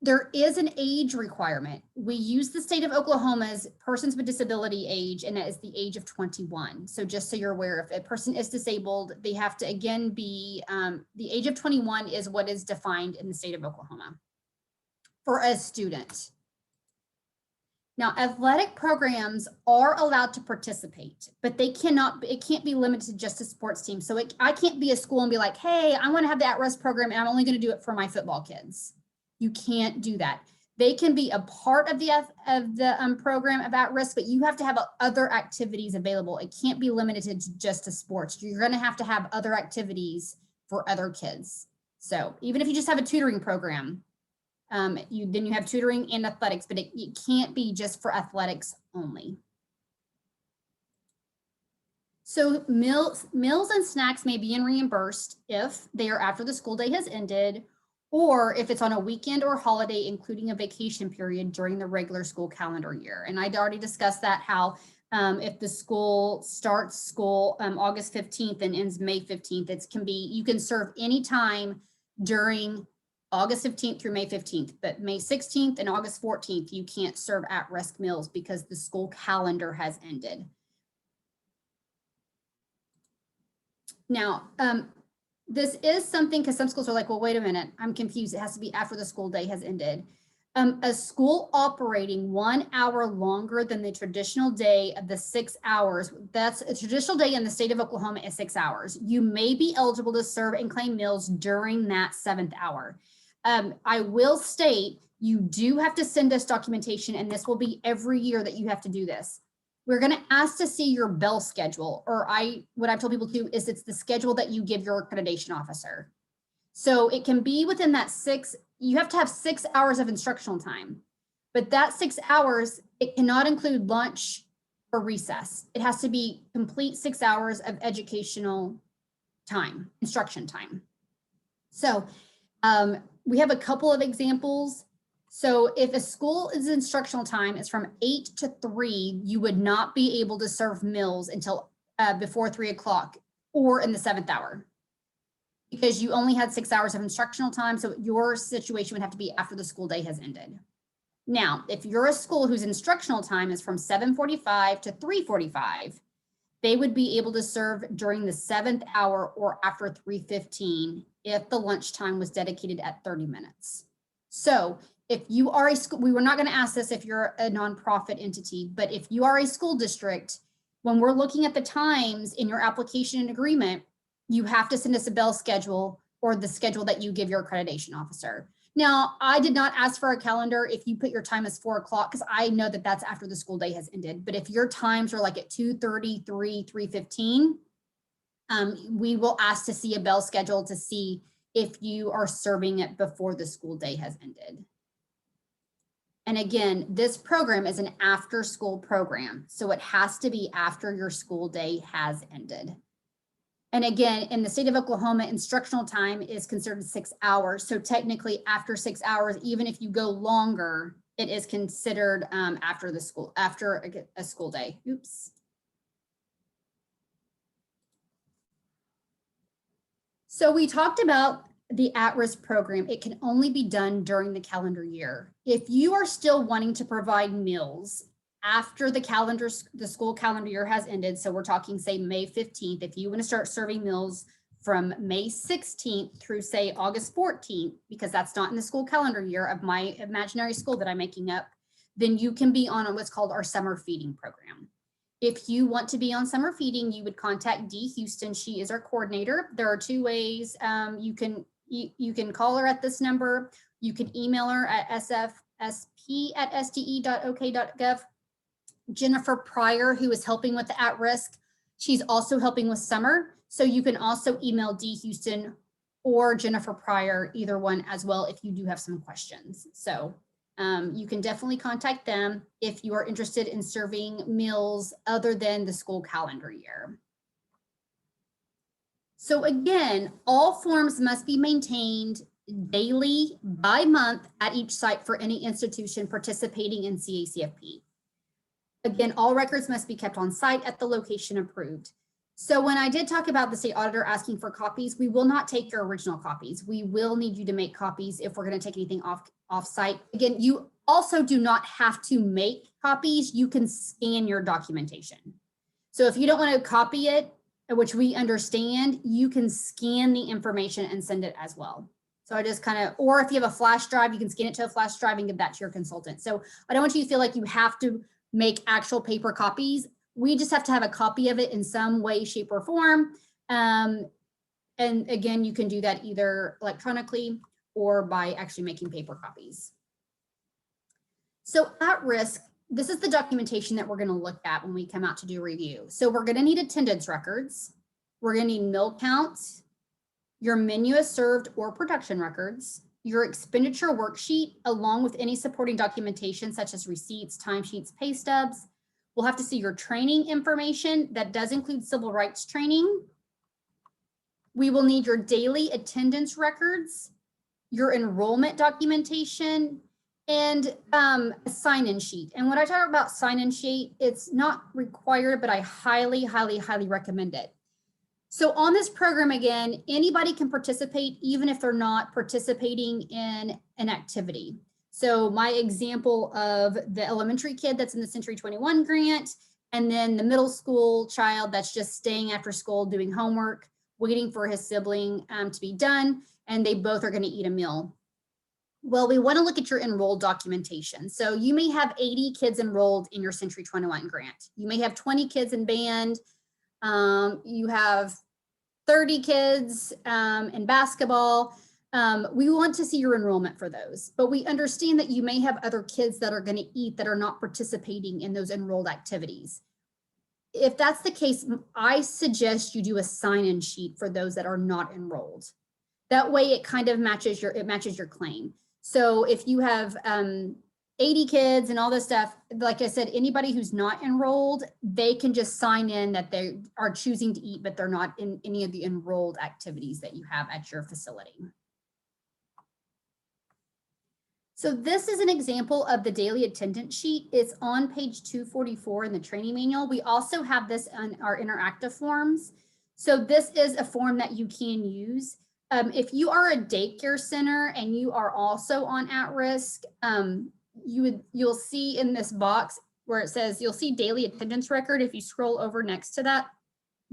There is an age requirement. We use the state of Oklahoma's persons with disability age, and that is the age of 21. So just so you're aware, if a person is disabled, they have to again be, the age of 21 is what is defined in the state of Oklahoma for a student. Now, athletic programs are allowed to participate, but it can't be limited just to sports teams. So I can't be a school and be like, hey, I want to have the at-risk program and I'm only going to do it for my football kids. You can't do that. They can be a part of the program of at-risk, but you have to have other activities available. It can't be limited to just to sports. You're going to have other activities for other kids. So even if you just have a tutoring program, then you have tutoring and athletics, but it can't be just for athletics only. So meals and snacks may be reimbursed if they are after the school day has ended, or if it's on a weekend or holiday, including a vacation period during the regular school calendar year. And I'd already discussed that, how if the school starts school August 15th and ends May 15th, you can serve any time during August 15th through May 15th, but May 16th and August 14th, you can't serve at-risk meals because the school calendar has ended. Now, this is something, because some schools are like, well, wait a minute, I'm confused. It has to be after the school day has ended. A school operating 1 hour longer than the traditional day of the 6 hours, that's a traditional day in the state of Oklahoma is 6 hours. You may be eligible to serve and claim meals during that 7th hour. I will state you do have to send us documentation, and this will be every year that you have to do this. We're going to ask to see your bell schedule, or what I've told people to is it's the schedule that you give your accreditation officer. So it can be within that you have to have 6 hours of instructional time, but that 6 hours, it cannot include lunch or recess. It has to be complete 6 hours of educational time, instruction time. So we have a couple of examples. So if a school's instructional time is from 8 to 3, you would not be able to serve meals until before 3 o'clock or in the 7th hour, because you only had 6 hours of instructional time. So your situation would have to be after the school day has ended. Now, if you're a school whose instructional time is from 7:45 to 3:45, they would be able to serve during the 7th hour or after 3:15 if the lunchtime was dedicated at 30 minutes. So if you are a school, we were not going to ask this if you're a nonprofit entity, but if you are a school district, when we're looking at the times in your application and agreement, you have to send us a bell schedule or the schedule that you give your accreditation officer. Now, I did not ask for a calendar if you put your time as 4 o'clock, because I know that that's after the school day has ended. But if your times are like at 2:30, 3, 3:15, we will ask to see a bell schedule to see if you are serving it before the school day has ended. And again, this program is an after school program, so it has to be after your school day has ended. And again, in the state of Oklahoma, instructional time is considered 6 hours. So technically after 6 hours, even if you go longer, it is considered after a school day. Oops. So we talked about the at-risk program. It can only be done during the calendar year. If you are still wanting to provide meals after the school calendar year has ended, so we're talking, say, May 15th, if you want to start serving meals from May 16th through, say, August 14th, because that's not in the school calendar year of my imaginary school that I'm making up, then you can be on what's called our summer feeding program. If you want to be on summer feeding, you would contact Dee Houston. She is our coordinator. There are 2 ways. You can call her at this number. You can email her at sfsp@sde.ok.gov. Jennifer Pryor, who is helping with the at-risk, she's also helping with summer. So you can also email Dee Houston or Jennifer Pryor, either one as well, if you do have some questions. So you can definitely contact them if you are interested in serving meals other than the school calendar year. So again, all forms must be maintained daily by month at each site for any institution participating in CACFP. Again, all records must be kept on site at the location approved. So when I did talk about the state auditor asking for copies, we will not take your original copies. We will need you to make copies if we're going to take anything off site. Again, you also do not have to make copies. You can scan your documentation. So if you don't want to copy it, which we understand, you can scan the information and send it as well. So I just or if you have a flash drive, you can scan it to a flash drive and give that to your consultant. So I don't want you to feel like you have to make actual paper copies. We just have to have a copy of it in some way, shape, or form. And again, you can do that either electronically or by actually making paper copies. So at risk, this is the documentation that we're going to look at when we come out to do review. So we're going to need attendance records. We're going to need meal counts, your menu as served or production records, your expenditure worksheet, along with any supporting documentation such as receipts, timesheets, pay stubs. We'll have to see your training information. That does include civil rights training. We will need your daily attendance records, your enrollment documentation, and a sign-in sheet. And when I talk about sign-in sheet, it's not required, but I highly, highly, highly recommend it. So on this program, again, anybody can participate, even if they're not participating in an activity. So my example of the elementary kid that's in the Century 21 grant, and then the middle school child that's just staying after school doing homework, waiting for his sibling to be done, and they both are going to eat a meal. Well, we want to look at your enrolled documentation. So you may have 80 kids enrolled in your Century 21 grant. You may have 20 kids in band. You have 30 kids in basketball. We want to see your enrollment for those, but we understand that you may have other kids that are going to eat that are not participating in those enrolled activities. If that's the case, I suggest you do a sign-in sheet for those that are not enrolled. That way it kind of matches your claim. So if you have 80 kids and all this stuff, like I said, anybody who's not enrolled, they can just sign in that they are choosing to eat, but they're not in any of the enrolled activities that you have at your facility. So this is an example of the daily attendance sheet. It's on page 244 in the training manual. We also have this on our interactive forms. So this is a form that you can use. If you are a daycare center and you are also on at-risk, you'll see in this box where it says, you'll see daily attendance record. If you scroll over next to that,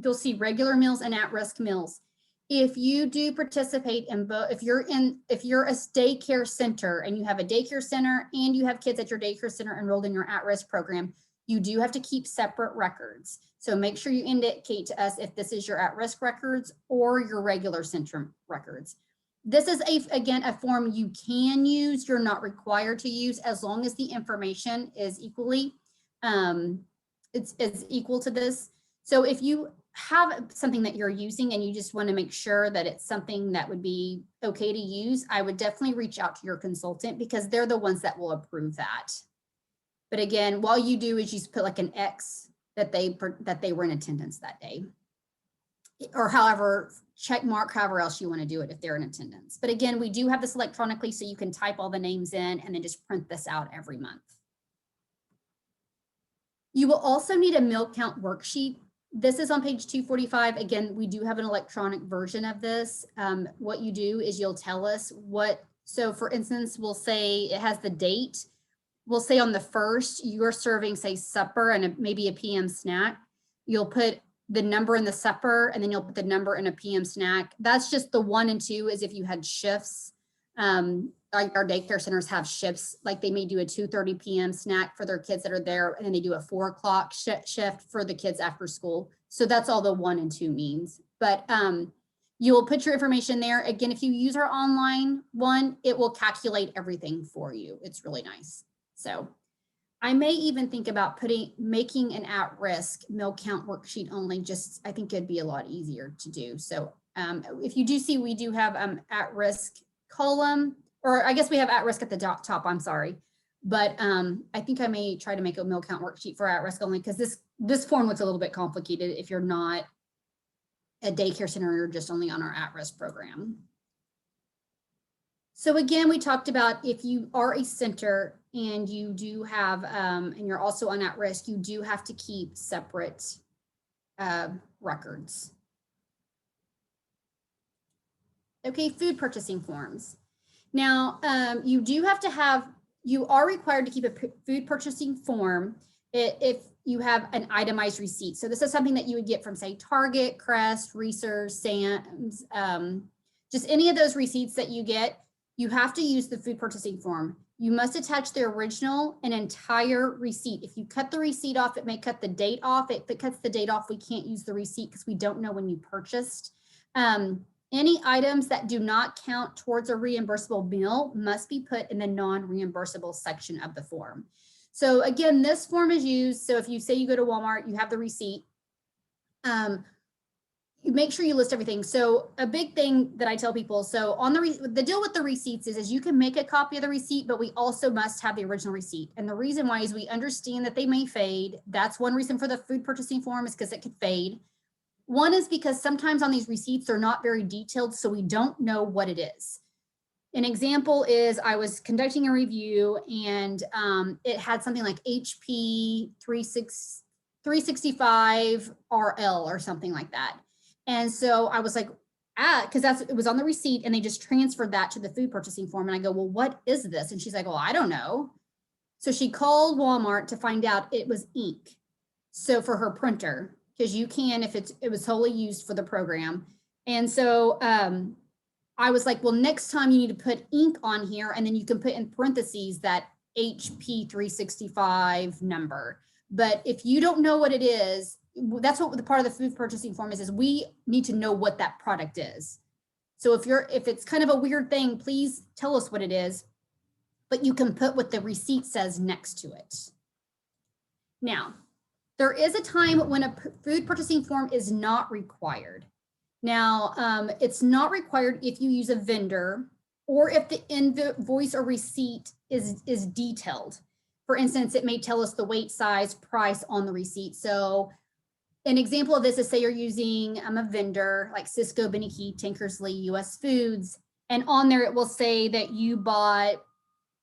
you'll see regular meals and at-risk meals. If you do participate in both, if you're a daycare center and you have a daycare center and you have kids at your daycare center enrolled in your at-risk program, you do have to keep separate records. So make sure you indicate to us if this is your at-risk records or your regular center records. This is again a form you can use. You're not required to use as long as the information is equally, it's equal to this. So if you have something that you're using and you just want to make sure that it's something that would be okay to use, I would definitely reach out to your consultant because they're the ones that will approve that. But again, all you do is you just put like an X that they were in attendance that day, or however, check mark however else you want to do it if they're in attendance. But again, we do have this electronically, so you can type all the names in and then just print this out every month. You will also need a meal count worksheet. This is on page 245. Again, we do have an electronic version of this. What you do is you'll tell us what, so for instance, we'll say it has the date. We'll say on the 1st, you're serving, say, supper and maybe a PM snack. You'll put the number in the supper and then you'll put the number in a PM snack. That's just the 1 and 2 is if you had shifts. Like our daycare centers have shifts, like they may do a 2:30 PM snack for their kids that are there, and then they do a 4 o'clock shift for the kids after school. So that's all the 1 and 2 means. But you will put your information there. Again, if you use our online one, it will calculate everything for you. It's really nice. So I may even think about making an at-risk meal count worksheet only, just, I think it'd be a lot easier to do. So if you do see, we do have at-risk column, or I guess we have at-risk at the top, I'm sorry. But I think I may try to make a meal count worksheet for at-risk only because this form looks a little bit complicated if you're not a daycare center, you're just only on our at-risk program. So again, we talked about if you are a center and you do have, and you're also on at-risk, you do have to keep separate records. Okay, food purchasing forms. Now, you do have to have, you are required to keep a food purchasing form if you have an itemized receipt. So this is something that you would get from, say, Target, Crest, Research, Sam's, just any of those receipts that you get. You have to use the food purchasing form. You must attach the original and entire receipt. If you cut the receipt off, it may cut the date off. If it cuts the date off, we can't use the receipt because we don't know when you purchased. Any items that do not count towards a reimbursable meal must be put in the non-reimbursable section of the form. So again, this form is used. So if you say you go to Walmart, you have the receipt. You make sure you list everything. So a big thing that I tell people, so on the deal with the receipts is you can make a copy of the receipt, but we also must have the original receipt. And the reason why is we understand that they may fade. That's one reason for the food purchasing form is because it could fade. One is because sometimes on these receipts, they're not very detailed, so we don't know what it is. An example is I was conducting a review and it had something like HP 365 RL or something like that. And so I was like, because it was on the receipt and they just transferred that to the food purchasing form. And I go, well, what is this? And she's like, well, I don't know. So she called Walmart to find out it was ink. So for her printer, because you can, if it was totally used for the program. And so I was like, well, next time you need to put ink on here, and then you can put in parentheses that HP 365 number. But if you don't know what it is, that's what the part of the food purchasing form is we need to know what that product is. So if it's kind of a weird thing, please tell us what it is, but you can put what the receipt says next to it. Now, there is a time when a food purchasing form is not required. Now, it's not required if you use a vendor or if the invoice or receipt is detailed. For instance, it may tell us the weight, size, price on the receipt. So an example of this is, say you're using a vendor like Cisco, Beneke, Tankersley, US Foods, and on there it will say that you bought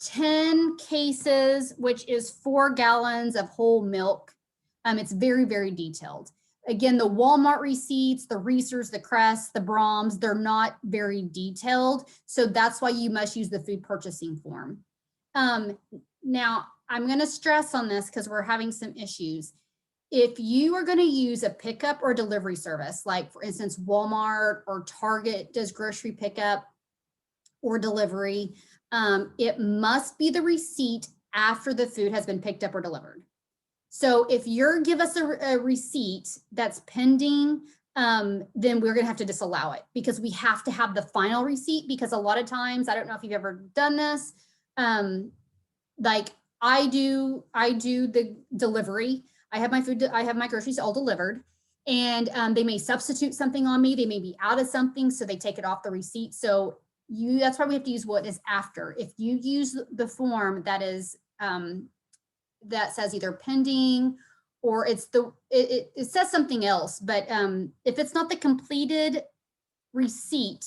10 cases, which is 4 gallons of whole milk. It's very, very detailed. Again, the Walmart receipts, the Reesers, the Crest, the Brahms, they're not very detailed. So that's why you must use the food purchasing form. Now, I'm going to stress on this because we're having some issues. If you are going to use a pickup or delivery service, like for instance, Walmart or Target does grocery pickup or delivery, it must be the receipt after the food has been picked up or delivered. So if you're give us a receipt that's pending, then we're going to have to disallow it because we have to have the final receipt, because a lot of times, I don't know if you've ever done this, like I do the delivery. I have my food, I have my groceries all delivered, and they may substitute something on me. They may be out of something, so they take it off the receipt. So that's why we have to use what is after. If you use the form that is that says either pending or it says something else, but if it's not the completed receipt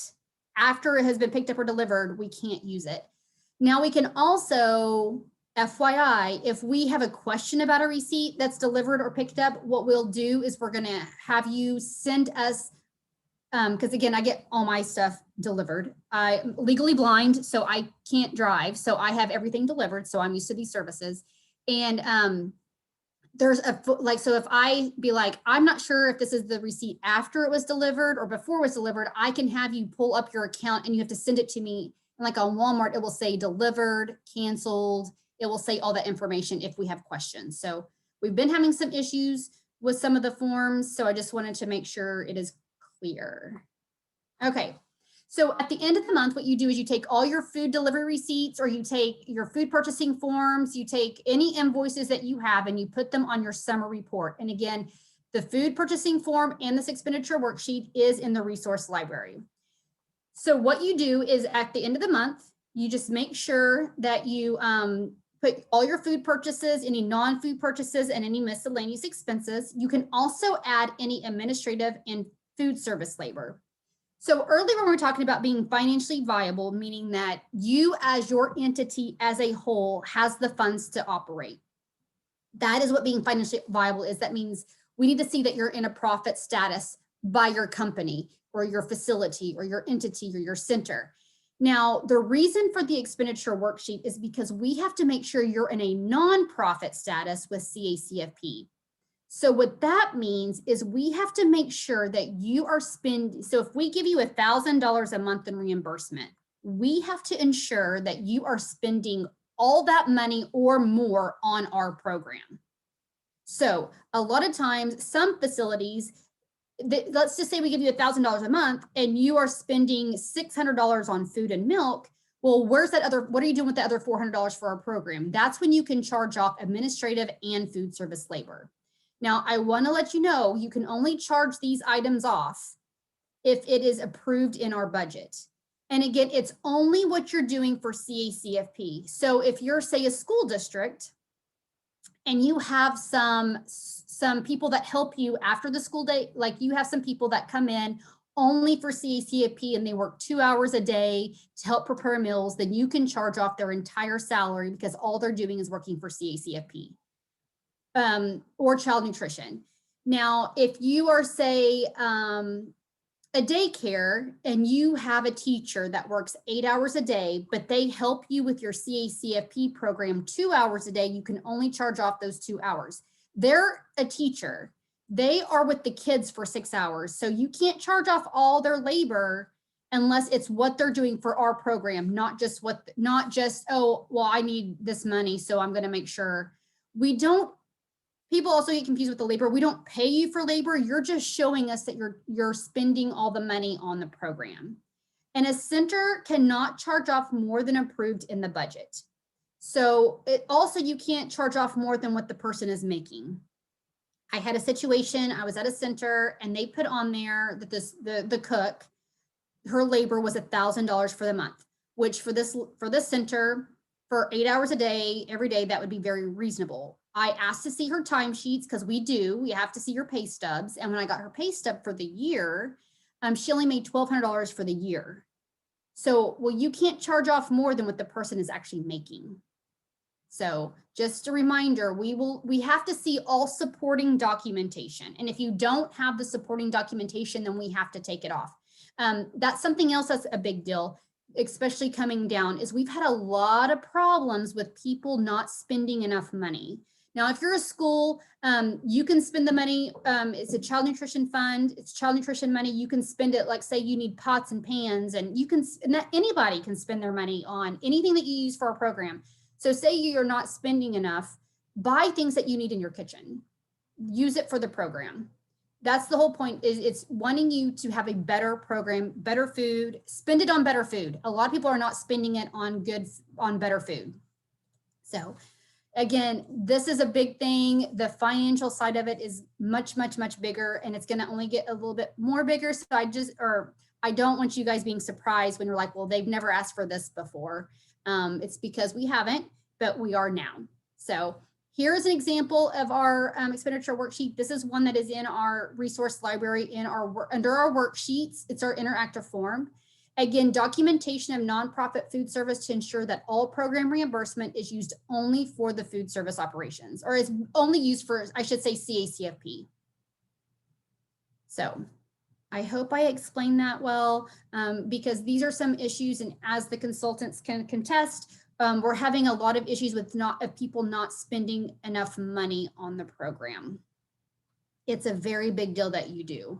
after it has been picked up or delivered, we can't use it. Now we can also, FYI, if we have a question about a receipt that's delivered or picked up, what we'll do is we're going to have you send us, because again, I get all my stuff delivered. I'm legally blind, so I can't drive. So I have everything delivered. So I'm used to these services. And there's so if I be like, I'm not sure if this is the receipt after it was delivered or before it was delivered, I can have you pull up your account and you have to send it to me. And like on Walmart, it will say delivered, canceled. It will say all that information if we have questions. So we've been having some issues with some of the forms. So I just wanted to make sure it is clear. Okay. So at the end of the month, what you do is you take all your food delivery receipts, or you take your food purchasing forms, you take any invoices that you have and you put them on your summer report. And again, the food purchasing form and this expenditure worksheet is in the resource library. So what you do is at the end of the month, you just make sure that you put all your food purchases, any non-food purchases, and any miscellaneous expenses. You can also add any administrative and food service labor. So earlier when we were talking about being financially viable, meaning that you as your entity as a whole has the funds to operate. That is what being financially viable is. That means we need to see that you're in a profit status by your company or your facility or your entity or your center. Now, the reason for the expenditure worksheet is because we have to make sure you're in a nonprofit status with CACFP. So what that means is we have to make sure that you are spending, so if we give you $1,000 a month in reimbursement, we have to ensure that you are spending all that money or more on our program. So a lot of times, some facilities, let's just say we give you $1,000 a month and you are spending $600 on food and milk. Well, where's that other, what are you doing with the other $400 for our program? That's when you can charge off administrative and food service labor. Now, I want to let you know, you can only charge these items off if it is approved in our budget. And again, it's only what you're doing for CACFP. So if you're, say, a school district and you have some people that help you after the school day, like you have some people that come in only for CACFP and they work 2 hours a day to help prepare meals, then you can charge off their entire salary because all they're doing is working for CACFP. Or child nutrition. Now, if you are, say, a daycare and you have a teacher that works 8 hours a day, but they help you with your CACFP program 2 hours a day, you can only charge off those 2 hours. They're a teacher. They are with the kids for 6 hours. So you can't charge off all their labor unless it's what they're doing for our program, not just, oh, well, I need this money, so I'm going to make sure. People also get confused with the labor. We don't pay you for labor. You're just showing us that you're spending all the money on the program. And a center cannot charge off more than approved in the budget. So you can't charge off more than what the person is making. I had a situation, I was at a center and they put on there that the cook, her labor was $1,000 for the month, which for this center, for 8 hours a day, every day, that would be very reasonable. I asked to see her timesheets because we have to see her pay stubs. And when I got her pay stub for the year, she only made $1,200 for the year. So, well, you can't charge off more than what the person is actually making. So just a reminder, we have to see all supporting documentation. And if you don't have the supporting documentation, then we have to take it off. That's something else that's a big deal, especially coming down, is we've had a lot of problems with people not spending enough money. Now, if you're a school, you can spend the money. It's a child nutrition fund. It's child nutrition money. You can spend it, like say you need pots and pans, and anybody can spend their money on anything that you use for a program. So say you're not spending enough, buy things that you need in your kitchen. Use it for the program. That's the whole point, is it's wanting you to have a better program, better food, spend it on better food. A lot of people are not spending it on better food. So again, this is a big thing. The financial side of it is much, much, much bigger, and it's going to only get a little bit more bigger. So I don't want you guys being surprised when you're like, well, they've never asked for this before. It's because we haven't, but we are now. So here's an example of our expenditure worksheet. This is one that is in our resource library under our worksheets. It's our interactive form. Again, documentation of nonprofit food service to ensure that all program reimbursement is used only for the food service operations, or is only used for, I should say, CACFP. So I hope I explained that well, because these are some issues, and as the consultants can contest, we're having a lot of issues with people not spending enough money on the program. It's a very big deal that you do.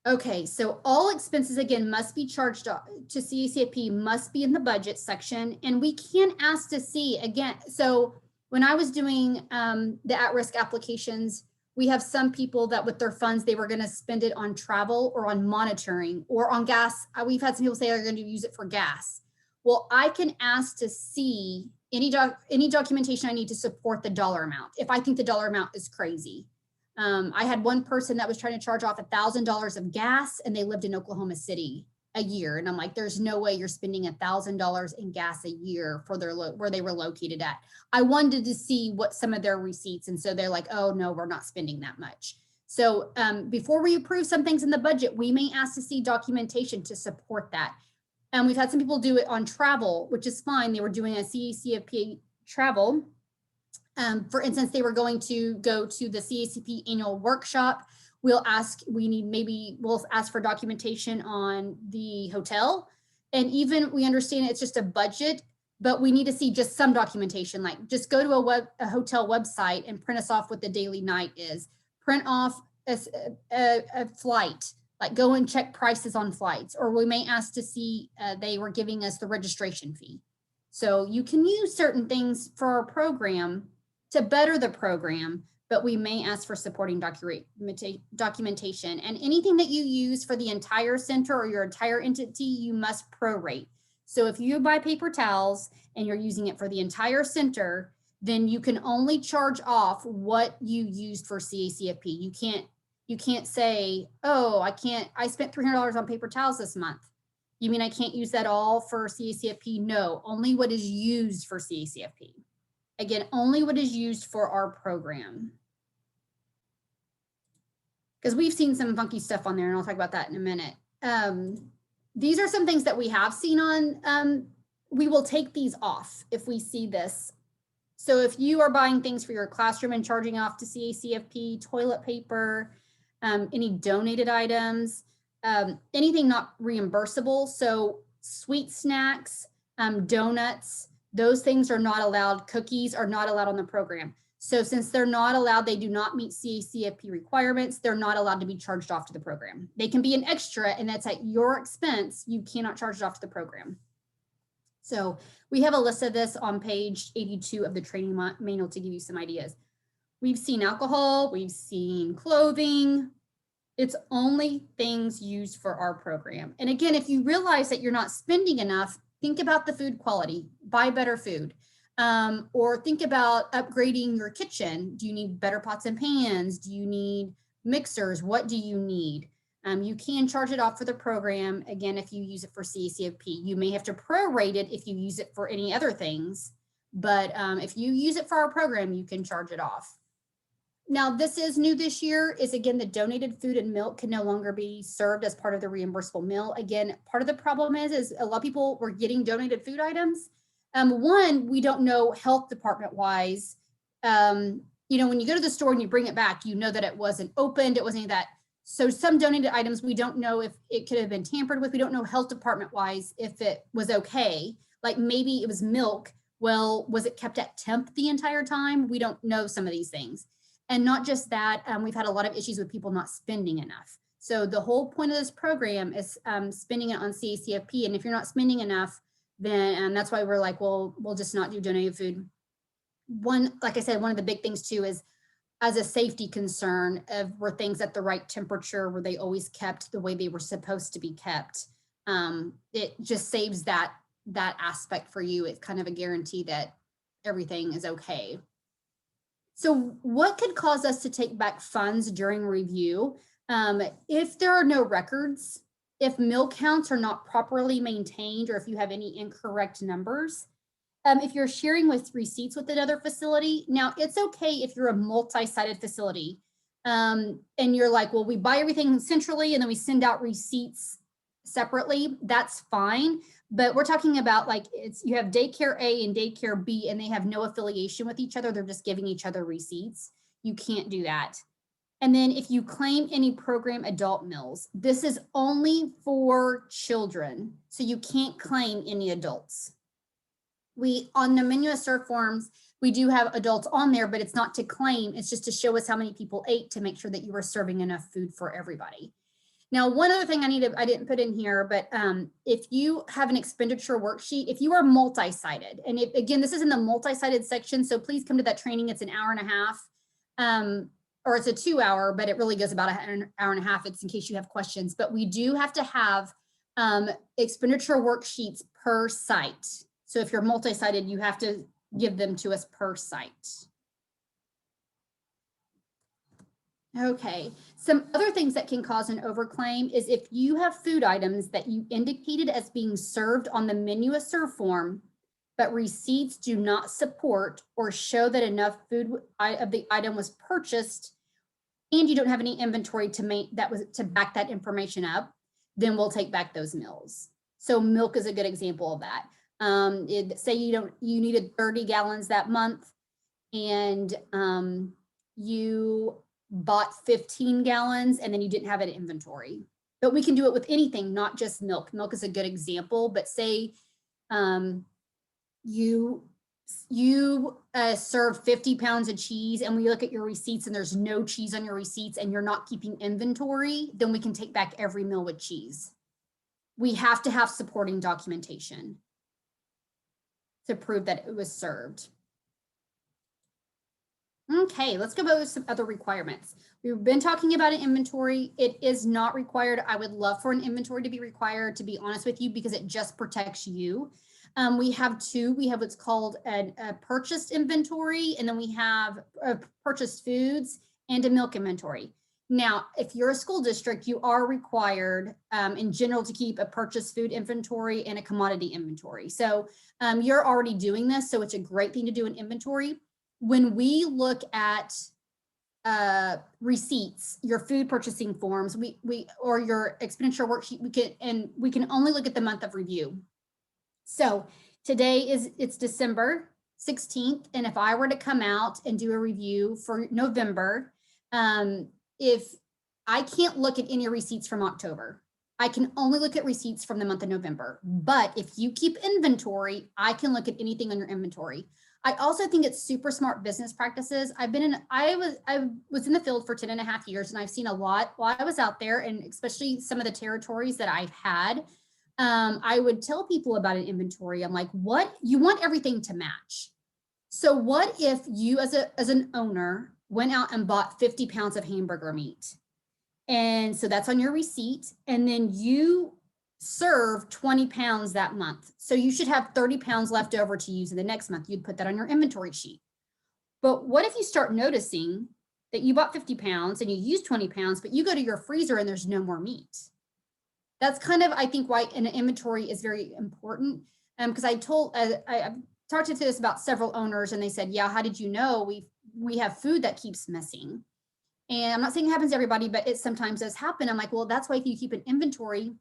Okay, so all expenses, again, must be charged to CACFP, must be in the budget section, and we can ask to see, again, so when I was doing the at-risk applications, we have some people that with their funds, they were going to spend it on travel or on monitoring or on gas. We've had some people say they're going to use it for gas. Well, I can ask to see any documentation I need to support the dollar amount if I think the dollar amount is crazy. I had one person that was trying to charge off $1,000 of gas, and they lived in Oklahoma City a year. And I'm like, there's no way you're spending $1,000 in gas a year for where they were located at. I wanted to see what some of their receipts. And so they're like, oh no, we're not spending that much. So before we approve some things in the budget, we may ask to see documentation to support that. And we've had some people do it on travel, which is fine. They were doing a CACFP travel. For instance, they were going to go to the CACP annual workshop. We'll ask for documentation on the hotel. And even we understand it's just a budget, but we need to see just some documentation, like just go to a hotel website and print us off what the daily night is. Print off a flight, like go and check prices on flights, or we may ask to see they were giving us the registration fee. So you can use certain things for our program to better the program, but we may ask for supporting documentation. And anything that you use for the entire center or your entire entity, you must prorate. So if you buy paper towels and you're using it for the entire center, then you can only charge off what you used for CACFP. You can't say, oh, I spent $300 on paper towels this month. You mean I can't use that all for CACFP? No, only what is used for CACFP. Again, only what is used for our program. Because we've seen some funky stuff on there, and I'll talk about that in a minute. These are some things that we have seen on, we will take these off if we see this. So if you are buying things for your classroom and charging off to CACFP, toilet paper, any donated items, anything not reimbursable. So sweet snacks, donuts, those things are not allowed. Cookies are not allowed on the program. So since they're not allowed, they do not meet CACFP requirements, they're not allowed to be charged off to the program. They can be an extra, and that's at your expense. You cannot charge it off to the program. So we have a list of this on page 82 of the training manual to give you some ideas. We've seen alcohol, we've seen clothing. It's only things used for our program. And again, if you realize that you're not spending enough, think about the food quality, buy better food. Or think about upgrading your kitchen. Do you need better pots and pans? Do you need mixers? What do you need? You can charge it off for the program. Again, if you use it for CACFP, you may have to prorate it if you use it for any other things. But if you use it for our program, you can charge it off. Now, this is new this year, is again, the donated food and milk can no longer be served as part of the reimbursable meal. Again, part of the problem is a lot of people were getting donated food items. One, we don't know health department wise. When you go to the store and you bring it back, you know that it wasn't opened, it wasn't any of that. So some donated items, we don't know if it could have been tampered with. We don't know health department wise if it was okay. Like maybe it was milk. Well, was it kept at temp the entire time? We don't know some of these things. And not just that, we've had a lot of issues with people not spending enough. So the whole point of this program is spending it on CACFP. And if you're not spending enough, then that's why we're like, well, we'll just not do donated food. Like I said, one of the big things too is as a safety concern of were things at the right temperature, were they always kept the way they were supposed to be kept? It just saves that aspect for you. It's kind of a guarantee that everything is okay. So what could cause us to take back funds during review? If there are no records, if milk counts are not properly maintained, or if you have any incorrect numbers, if you're sharing with receipts with another facility, now it's okay if you're a multi-sited facility and you're like, well, we buy everything centrally and then we send out receipts separately, that's fine. But we're talking about like you have daycare A and daycare B and they have no affiliation with each other. They're just giving each other receipts. You can't do that. And then if you claim any program adult meals, this is only for children. So you can't claim any adults. On the menu serve forms, we do have adults on there, but it's not to claim. It's just to show us how many people ate to make sure that you were serving enough food for everybody. Now, one other thing I didn't put in here, but if you have an expenditure worksheet, if you are multi-sided, and again, this is in the multi-sided section, so please come to that training. It's an hour and a half, or it's a 2 hour, but it really goes about an hour and a half. It's in case you have questions, but we do have to have expenditure worksheets per site. So if you're multi-sided, you have to give them to us per site. Okay, some other things that can cause an overclaim is if you have food items that you indicated as being served on the menu serve form, but receipts do not support or show that enough food of the item was purchased, and you don't have any inventory to back that information up, then we'll take back those meals. So milk is a good example of that. Say you needed 30 gallons that month, and you bought 15 gallons and then you didn't have it in inventory. But we can do it with anything, not just milk. Milk is a good example, but say you serve 50 pounds of cheese and we look at your receipts and there's no cheese on your receipts and you're not keeping inventory, then we can take back every meal with cheese. We have to have supporting documentation to prove that it was served. Okay, let's go over some other requirements. We've been talking about an inventory. It is not required. I would love for an inventory to be required, to be honest with you, because it just protects you. We have two. We have what's called a purchased inventory, and then we have purchased foods and a milk inventory. Now, if you're a school district, you are required in general to keep a purchased food inventory and a commodity inventory. So you're already doing this, so it's a great thing to do an inventory. When we look at receipts, your food purchasing forms, or your expenditure worksheet, we can only look at the month of review. So today it's December 16th, and if I were to come out and do a review for November, if I can't look at any receipts from October, I can only look at receipts from the month of November. But if you keep inventory, I can look at anything on your inventory. I also think it's super smart business practices. I was in the field for 10.5 years, and I've seen a lot while I was out there, and especially some of the territories that I've had. I would tell people about an inventory. I'm like, you want everything to match. So what if you as an owner went out and bought 50 pounds of hamburger meat? And so that's on your receipt. And then you serve 20 pounds that month. So you should have 30 pounds left over to use in the next month. You'd put that on your inventory sheet. But what if you start noticing that you bought 50 pounds and you used 20 pounds, but you go to your freezer and there's no more meat? That's kind of, I think, why an inventory is very important. Because I've talked to this about several owners, and they said, yeah, how did you know we have food that keeps missing? And I'm not saying it happens to everybody, but it sometimes does happen. I'm like, well, that's why if you keep an inventory,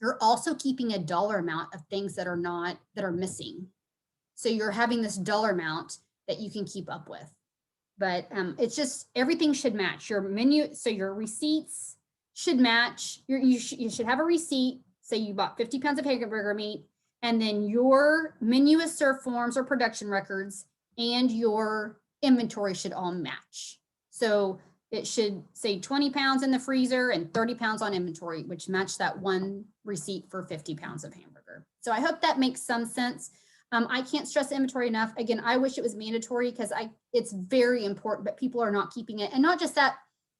you're also keeping a dollar amount of things that are missing. So you're having this dollar amount that you can keep up with. But it's just, everything should match your menu. So your receipts should match. You should have a receipt. Say you bought 50 pounds of hamburger meat, and then your menu is served forms or production records and your inventory should all match. So it should say 20 pounds in the freezer and 30 pounds on inventory, which match that one receipt for 50 pounds of hamburger. So I hope that makes some sense. I can't stress inventory enough. Again, I wish it was mandatory because it's very important, but people are not keeping it. And not just that,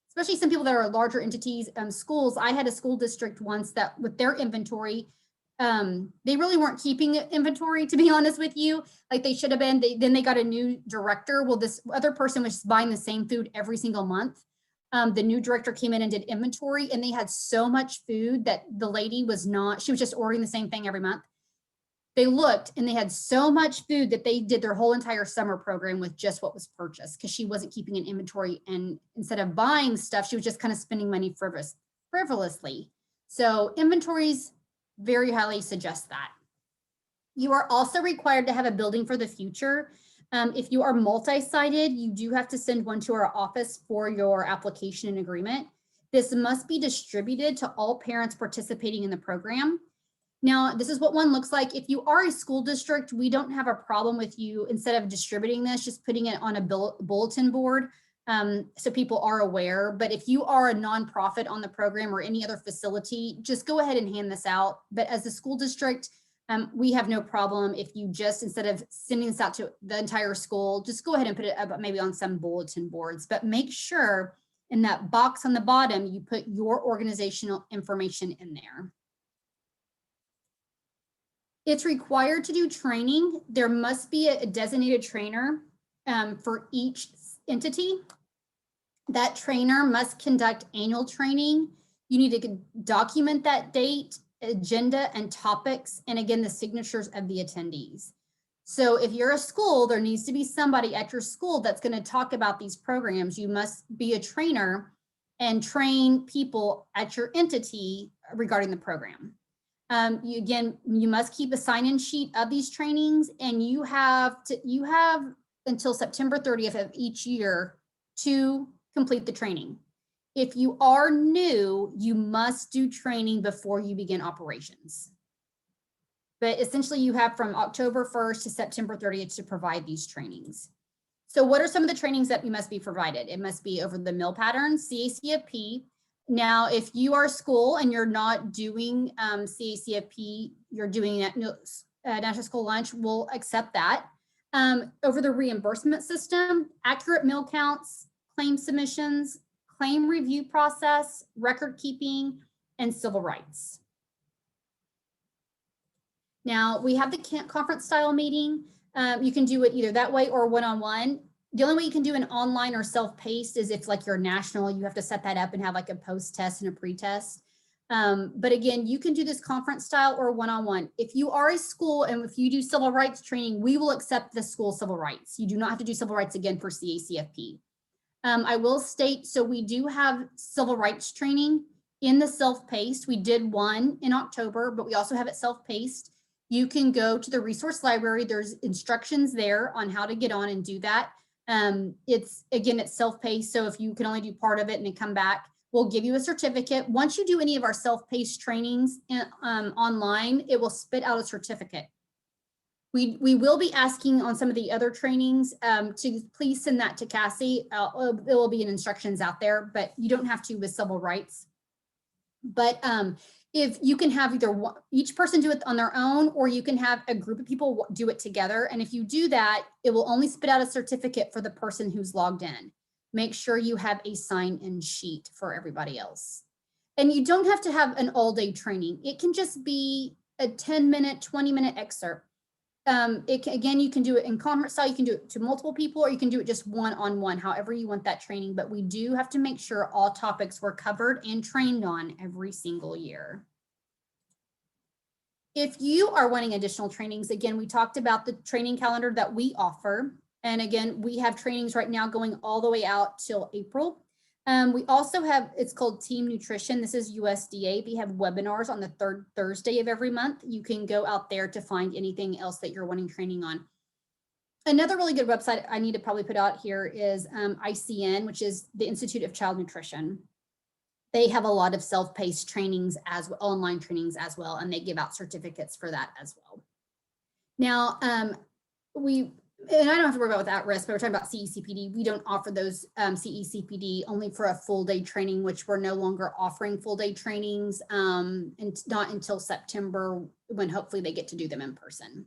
especially some people that are larger entities, schools. I had a school district once that with their inventory, they really weren't keeping inventory, to be honest with you, like they should have been. Then they got a new director. Well, this other person was buying the same food every single month. The new director came in and did inventory, and they had so much food that the lady she was just ordering the same thing every month. They looked and they had so much food that they did their whole entire summer program with just what was purchased, because she wasn't keeping an inventory, and instead of buying stuff, she was just kind of spending money frivolously. So inventories, very highly suggest that. You are also required to have a building for the future. If you are multi-sited, you do have to send one to our office for your application and agreement. This must be distributed to all parents participating in the program. Now, this is what one looks like. If you are a school district, we don't have a problem with you, instead of distributing this, just putting it on a bulletin board. So people are aware. But if you are a nonprofit on the program or any other facility, just go ahead and hand this out. But as a school district, we have no problem if you just, instead of sending this out to the entire school, just go ahead and put it up maybe on some bulletin boards. But make sure in that box on the bottom, you put your organizational information in there. It's required to do training. There must be a designated trainer for each entity. That trainer must conduct annual training. You need to document that date, agenda, and topics, and again, the signatures of the attendees. So if you're a school, there needs to be somebody at your school that's going to talk about these programs. You must be a trainer and train people at your entity regarding the program. You must keep a sign-in sheet of these trainings, and you have until September 30th of each year to complete the training. If you are new, you must do training before you begin operations. But essentially you have from October 1st to September 30th to provide these trainings. So what are some of the trainings that you must be provided? It must be over the meal patterns, CACFP. Now, if you are a school and you're not doing CACFP, you're doing National School Lunch, we'll accept that. Over the reimbursement system, accurate meal counts, claim submissions, claim review process, record keeping, and civil rights. Now, we have the conference style meeting. You can do it either that way or one-on-one. The only way you can do an online or self-paced is if like you're national, you have to set that up and have like a post-test and a pre-test. But again, you can do this conference style or one-on-one. If you are a school and if you do civil rights training, we will accept the school civil rights. You do not have to do civil rights again for CACFP. I will state, so we do have civil rights training in the self-paced. We did one in October, but we also have it self-paced. You can go to the resource library. There's instructions there on how to get on and do that. It's self-paced. So if you can only do part of it and then come back, we'll give you a certificate. Once you do any of our self-paced trainings online, it will spit out a certificate. We will be asking on some of the other trainings to please send that to Cassie. There will be instructions out there, but you don't have to with civil rights. But if you can have either each person do it on their own, or you can have a group of people do it together. And if you do that, it will only spit out a certificate for the person who's logged in. Make sure you have a sign-in sheet for everybody else. And you don't have to have an all-day training. It can just be a 10-minute, 20-minute excerpt. Again, you can do it in conference style, you can do it to multiple people, or you can do it just one-on-one, however you want that training. But we do have to make sure all topics were covered and trained on every single year. If you are wanting additional trainings, again, we talked about the training calendar that we offer. And again, we have trainings right now going all the way out till April. We also have, it's called Team Nutrition. This is USDA. We have webinars on the third Thursday of every month. You can go out there to find anything else that you're wanting training on. Another really good website I need to probably put out here is ICN, which is the Institute of Child Nutrition. They have a lot of self-paced trainings as well, online trainings as well, and they give out certificates for that as well. Now, and I don't have to worry about at risk, but we're talking about CECPD. We don't offer those CECPD only for a full day training, which we're no longer offering full day trainings and not until September, when hopefully they get to do them in person.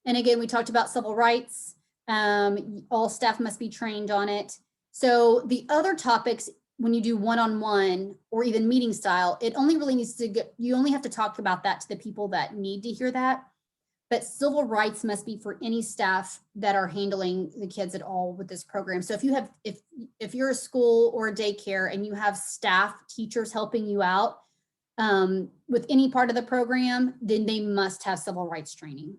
And again, we talked about civil rights. All staff must be trained on it. So the other topics, when you do one-on-one or even meeting style, it only really needs to get, you only have to talk about that to the people that need to hear that. But civil rights must be for any staff that are handling the kids at all with this program. So if you have, if you're a school or a daycare and you have staff, teachers helping you out with any part of the program, then they must have civil rights training.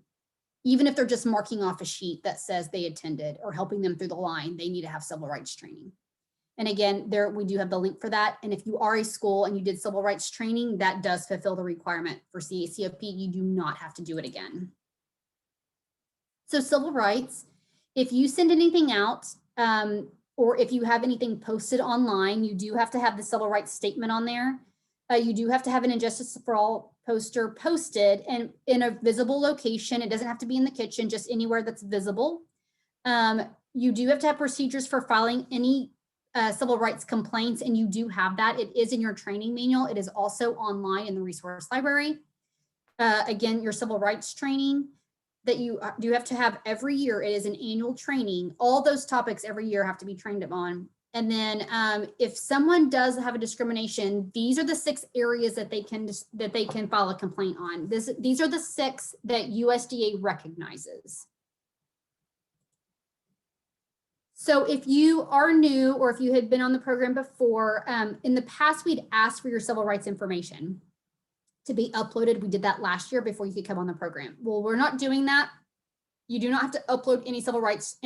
Even if they're just marking off a sheet that says they attended or helping them through the line, they need to have civil rights training. And again, we do have the link for that. And if you are a school and you did civil rights training, that does fulfill the requirement for CACFP. You do not have to do it again. So civil rights, if you send anything out or if you have anything posted online, you do have to have the civil rights statement on there. You do have to have an Injustice for All poster posted and in a visible location. It doesn't have to be in the kitchen, just anywhere that's visible. You do have to have procedures for filing any civil rights complaints, and you do have that. It is in your training manual. It is also online in the resource library. Again, your civil rights training that you do have to have every year. It is an annual training. All those topics every year have to be trained on. And then if someone does have a discrimination, these are the 6 areas that they can file a complaint on. These are the 6 that USDA recognizes. So if you are new or if you had been on the program before, in the past, we'd asked for your civil rights information to be uploaded. We did that last year before you could come on the program. Well, we're not doing that. You do not have to upload any civil rights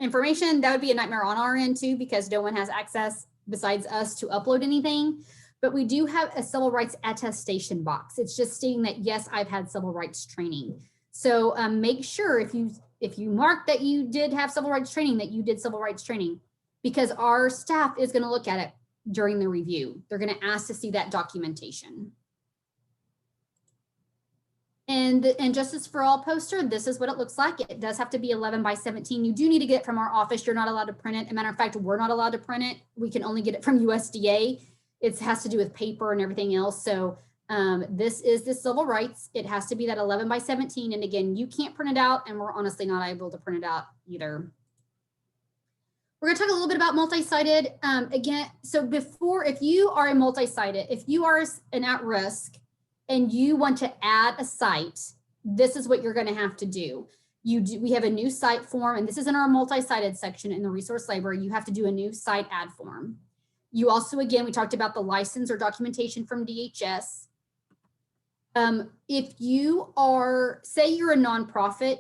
information. That would be a nightmare on our end too, because no one has access besides us to upload anything. But we do have a civil rights attestation box. It's just stating that, yes, I've had civil rights training. So make sure if you mark that you did have civil rights training, that you did civil rights training, because our staff is going to look at it during the review. They're going to ask to see that documentation. And the Injustice for All poster, this is what it looks like. It does have to be 11 by 17. You do need to get it from our office. You're not allowed to print it. As a matter of fact, we're not allowed to print it. We can only get it from USDA. It has to do with paper and everything else. So this is the civil rights. It has to be that 11 by 17. And again, you can't print it out, and we're honestly not able to print it out either. We're going to talk a little bit about multi-sided. Again, so before, if you are a multi-sided, if you are an at-risk, and you want to add a site, this is what you're going to have to do. We have a new site form, and this is in our multi-sided section in the resource library. You have to do a new site add form. You also, again, we talked about the license or documentation from DHS. If you are, say you're a nonprofit,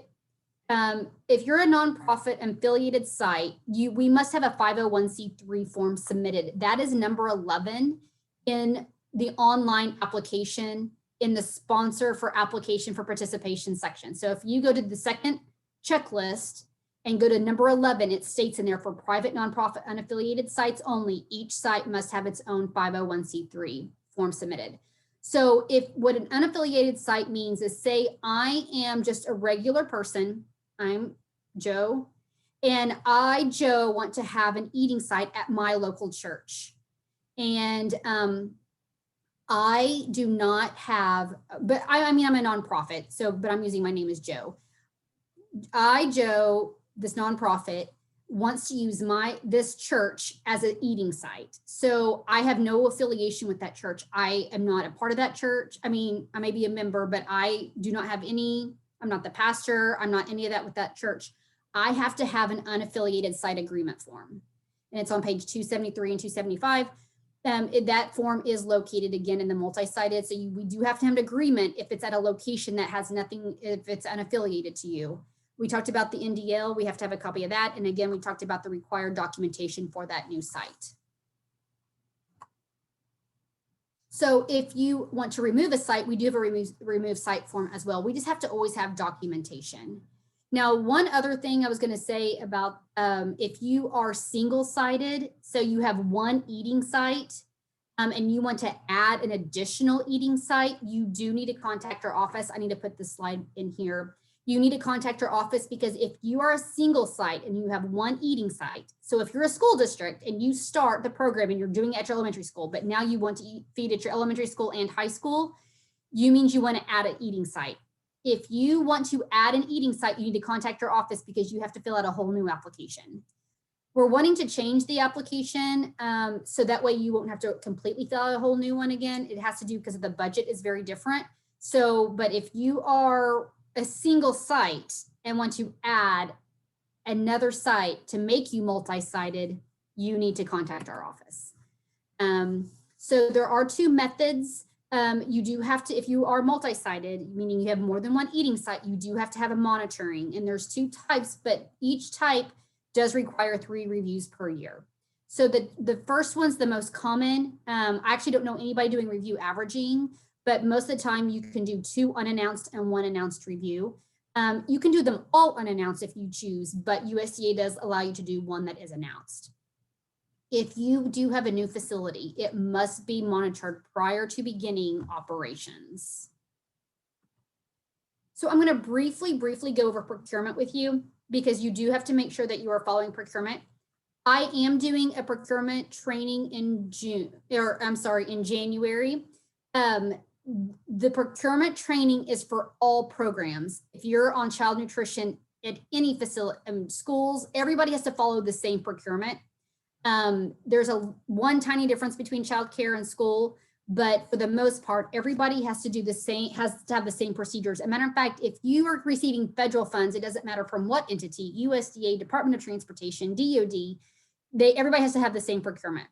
if you're a nonprofit affiliated site, we must have a 501c3 form submitted. That is number 11 in the online application in the sponsor for application for participation section. So if you go to the second checklist and go to number 11, it states in there, for private, nonprofit, unaffiliated sites only, each site must have its own 501c3 form submitted. So if what an unaffiliated site means is, say I am just a regular person, I'm Joe, and I, Joe, want to have an eating site at my local church. And I do not have, but I mean, I'm a nonprofit, so, but I'm using my name as Joe. I, Joe, this nonprofit, wants to use this church as an eating site. So I have no affiliation with that church. I am not a part of that church. I mean, I may be a member, but I do not have any, I'm not the pastor. I'm not any of that with that church. I have to have an unaffiliated site agreement form. And it's on page 273 and 275. That form is located again in the multi-sited. So we do have to have an agreement if it's at a location that has nothing, if it's unaffiliated to you. We talked about the NDL, we have to have a copy of that. And again, we talked about the required documentation for that new site. So if you want to remove a site, we do have a remove site form as well. We just have to always have documentation. Now, one other thing I was going to say about if you are single-sided, so you have one eating site and you want to add an additional eating site, you do need to contact our office. I need to put this slide in here. You need to contact your office because if you are a single site and you have one eating site, so if you're a school district and you start the program and you're doing it at your elementary school, but now you want to feed at your elementary school and high school, you means you want to add an eating site. If you want to add an eating site, you need to contact your office because you have to fill out a whole new application. We're wanting to change the application so that way you won't have to completely fill out a whole new one again. It has to do because the budget is very different. So, but if you are a single site and want to add another site to make you multi-sided, you need to contact our office. So there are two methods. You do have to, if you are multi-sided, meaning you have more than one eating site, you do have to have a monitoring, and there's two types, but each type does require 3 reviews per year. So the first one's the most common. I actually don't know anybody doing review averaging, but most of the time you can do 2 unannounced and 1 announced review. You can do them all unannounced if you choose, but USDA does allow you to do 1 that is announced. If you do have a new facility, it must be monitored prior to beginning operations. So I'm going to briefly go over procurement with you because you do have to make sure that you are following procurement. I am doing a procurement training in January. The procurement training is for all programs. If you're on child nutrition at any facility, schools, everybody has to follow the same procurement. There's one tiny difference between childcare and school, but for the most part, everybody has to do the same, has to have the same procedures. As a matter of fact, if you are receiving federal funds, it doesn't matter from what entity, USDA, Department of Transportation, DOD, everybody has to have the same procurement.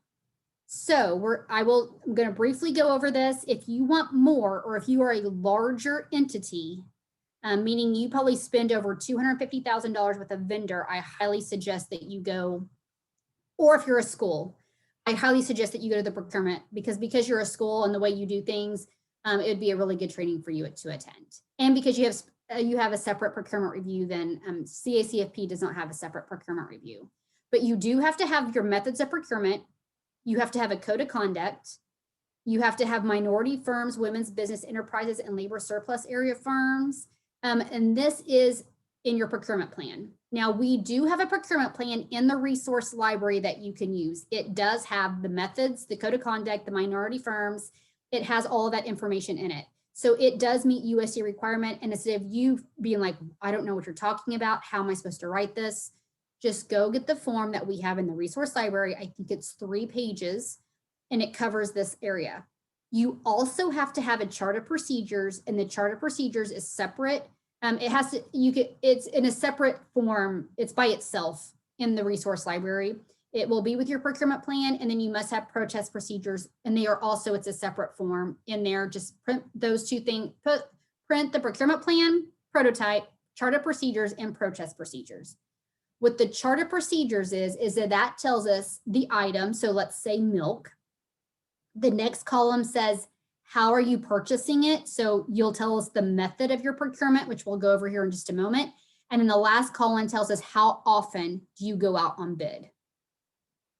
So I'm going to briefly go over this. If you want more, or if you are a larger entity, meaning you probably spend over $250,000 with a vendor, I highly suggest that you go. Or if you're a school, I highly suggest that you go to the procurement because you're a school and the way you do things, it would be a really good training for you to attend. And because you have a separate procurement review, then CACFP does not have a separate procurement review. But you do have to have your methods of procurement. You have to have a code of conduct. You have to have minority firms, women's business enterprises, and labor surplus area firms. And this is in your procurement plan. Now, we do have a procurement plan in the resource library that you can use. It does have the methods, the code of conduct, the minority firms. It has all of that information in it. So it does meet USDA requirement. And instead of you being like, I don't know what you're talking about, how am I supposed to write this? Just go get the form that we have in the resource library. I think it's 3 pages and it covers this area. You also have to have a chart of procedures, and the chart of procedures is separate. It's in a separate form. It's by itself in the resource library. It will be with your procurement plan, and then you must have protest procedures, and it's a separate form in there. Just print those 2 things, print the procurement plan, prototype, chart of procedures, and protest procedures. What the chart of procedures is that tells us the item. So let's say milk. The next column says, how are you purchasing it? So you'll tell us the method of your procurement, which we'll go over here in just a moment. And then the last column tells us how often do you go out on bid.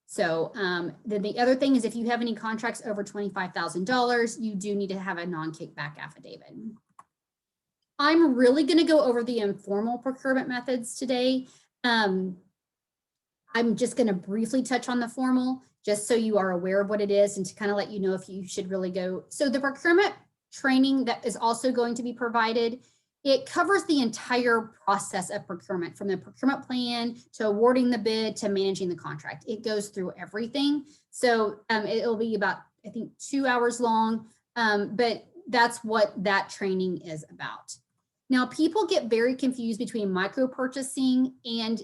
So then the other thing is if you have any contracts over $25,000, you do need to have a non-kickback affidavit. I'm really going to go over the informal procurement methods today. I'm just going to briefly touch on the formal, just so you are aware of what it is and to kind of let you know if you should really go. So the procurement training that is also going to be provided, it covers the entire process of procurement, from the procurement plan to awarding the bid to managing the contract. It goes through everything. So it'll be about, I think, 2 hours long, but that's what that training is about. Now, people get very confused between micro purchasing and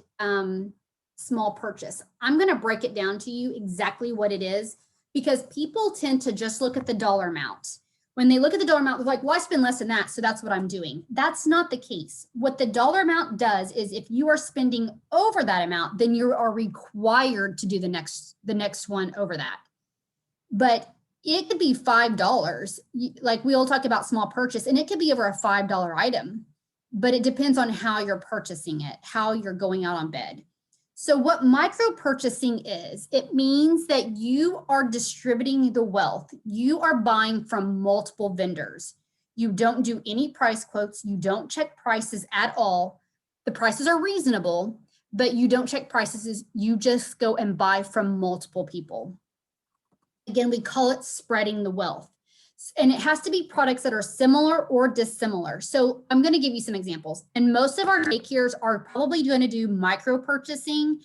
small purchase. I'm going to break it down to you exactly what it is, because people tend to just look at the dollar amount. When they look at the dollar amount, they're like, well, I spend less than that, so that's what I'm doing. That's not the case. What the dollar amount does is if you are spending over that amount, then you are required to do the next one over that. But it could be $5. Like we'll talk about small purchase, and it could be over a $5 item, but it depends on how you're purchasing it, how you're going out on bid. So what micro purchasing is, it means that you are distributing the wealth. You are buying from multiple vendors. You don't do any price quotes. You don't check prices at all. The prices are reasonable, but you don't check prices. You just go and buy from multiple people. Again, we call it spreading the wealth. And it has to be products that are similar or dissimilar. So I'm going to give you some examples. And most of our daycares are probably going to do micro purchasing.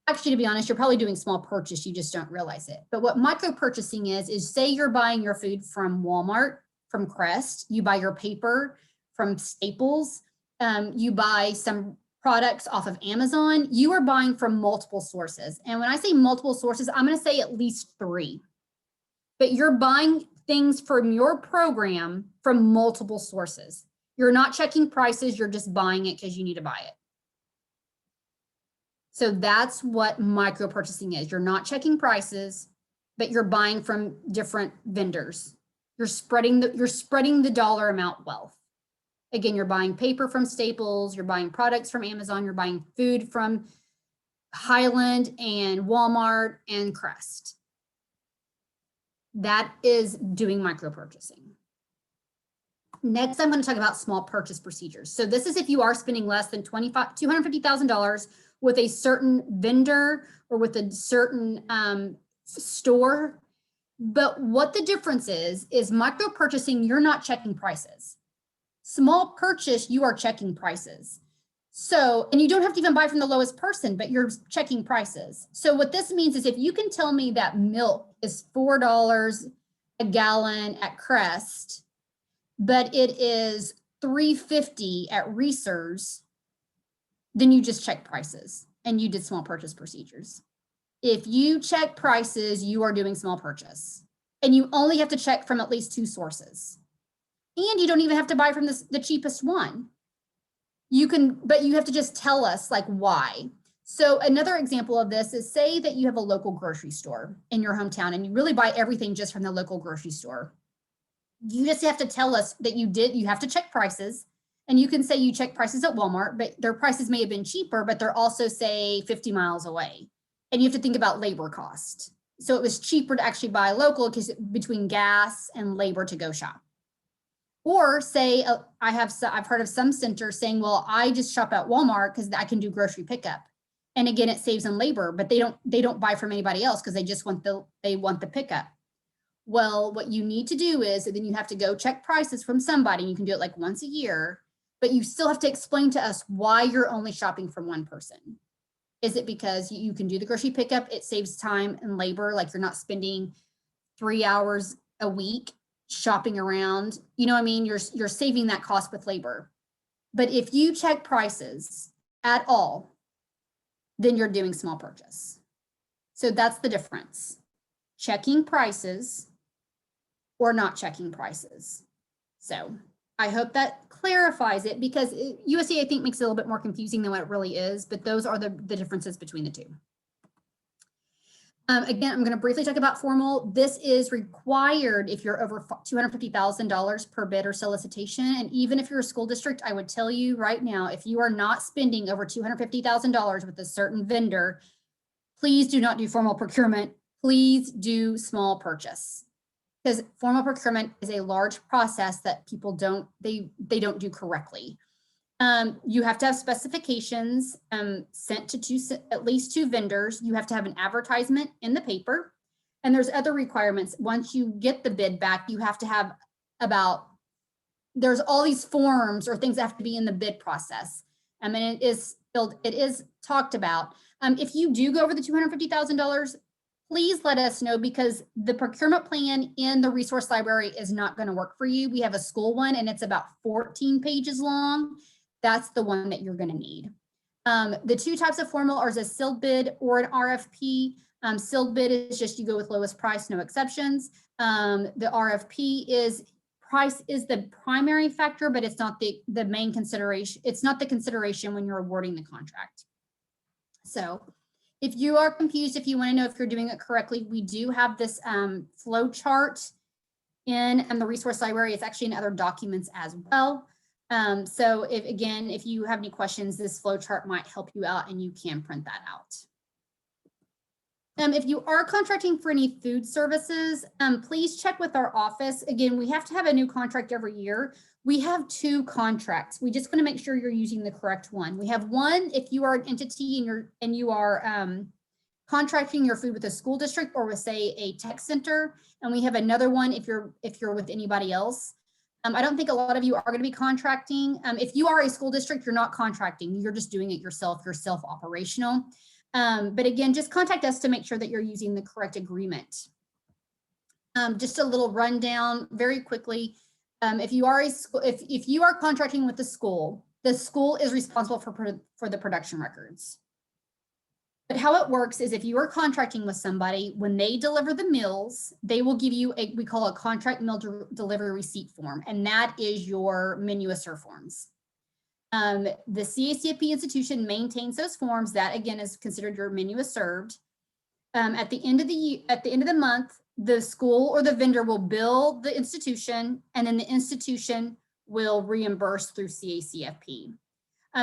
Actually, to be honest, you're probably doing small purchase. You just don't realize it. But what micro purchasing is say you're buying your food from Walmart, from Crest, you buy your paper from Staples, you buy some products off of Amazon. You are buying from multiple sources. And when I say multiple sources, I'm going to say at least 3. But you're buying things from your program from multiple sources. You're not checking prices, you're just buying it because you need to buy it. So that's what micro purchasing is. You're not checking prices, but you're buying from different vendors. You're spreading the dollar amount wealth. Again, you're buying paper from Staples, you're buying products from Amazon, you're buying food from Highland and Walmart and Crest. That is doing micro purchasing. Next, I'm going to talk about small purchase procedures. So this is if you are spending less than $250,000 with a certain vendor or with a certain store. But what the difference is micro purchasing, you're not checking prices. Small purchase, you are checking prices. So, and you don't have to even buy from the lowest person, but you're checking prices. So what this means is if you can tell me that milk is $4 a gallon at Crest, but it is $3.50 at Reese's, then you just check prices and you did small purchase procedures. If you check prices, you are doing small purchase, and you only have to check from at least 2 sources. And you don't even have to buy from the cheapest one. You can, but you have to just tell us like why. So another example of this is say that you have a local grocery store in your hometown and you really buy everything just from the local grocery store. You just have to tell us that you have to check prices, and you can say you check prices at Walmart, but their prices may have been cheaper, but they're also say 50 miles away. And you have to think about labor cost. So it was cheaper to actually buy local because between gas and labor to go shop. Or say I've heard of some centers saying, well, I just shop at Walmart because I can do grocery pickup. And again, it saves on labor, but they don't buy from anybody else because they just want the pickup. Well, what you need to do is then you have to go check prices from somebody. You can do it like once a year, but you still have to explain to us why you're only shopping from one person. Is it because you can do the grocery pickup? It saves time and labor, like you're not spending 3 hours a week shopping around, you know what I mean? You're saving that cost with labor. But if you check prices at all, then you're doing small purchase. So that's the difference. Checking prices or not checking prices. So I hope that clarifies it, because USDA I think makes it a little bit more confusing than what it really is, but those are the differences between the two. Again, I'm going to briefly talk about formal. This is required if you're over $250,000 per bid or solicitation. And even if you're a school district, I would tell you right now, if you are not spending over $250,000 with a certain vendor, please do not do formal procurement. Please do small purchase, because formal procurement is a large process that people don't do correctly. You have to have specifications sent to at least 2 vendors. You have to have an advertisement in the paper. And there's other requirements. Once you get the bid back, you have to have there's all these forms or things that have to be in the bid process. And it is talked about. If you do go over the $250,000, please let us know, because the procurement plan in the resource library is not going to work for you. We have a school one and it's about 14 pages long. That's the one that you're going to need. The 2 types of formal are a sealed bid or an RFP. Sealed bid is just you go with lowest price, no exceptions. The RFP is price is the primary factor, but it's not the main consideration. It's not the consideration when you're awarding the contract. So if you are confused, if you want to know if you're doing it correctly, we do have this flow chart in the resource library. It's actually in other documents as well. So if you have any questions, this flow chart might help you out and you can print that out. If you are contracting for any food services, please check with our office. Again, we have to have a new contract every year. We have 2 contracts. We just want to make sure you're using the correct one. We have one if you are an entity and you are contracting your food with a school district or with, say, a tech center, and we have another one if you're with anybody else. I don't think a lot of you are going to be contracting. If you are a school district, you're not contracting. You're just doing it yourself. You're self-operational. But again, just contact us to make sure that you're using the correct agreement. Just a little rundown very quickly. If you are contracting with the school is responsible for the production records. But how it works is if you are contracting with somebody, when they deliver the meals, they will give you we call a contract meal delivery receipt form, and that is your menu assert forms. The CACFP institution maintains those forms. That again is considered your menu as served. At the end of the month, the school or the vendor will bill the institution, and then the institution will reimburse through CACFP.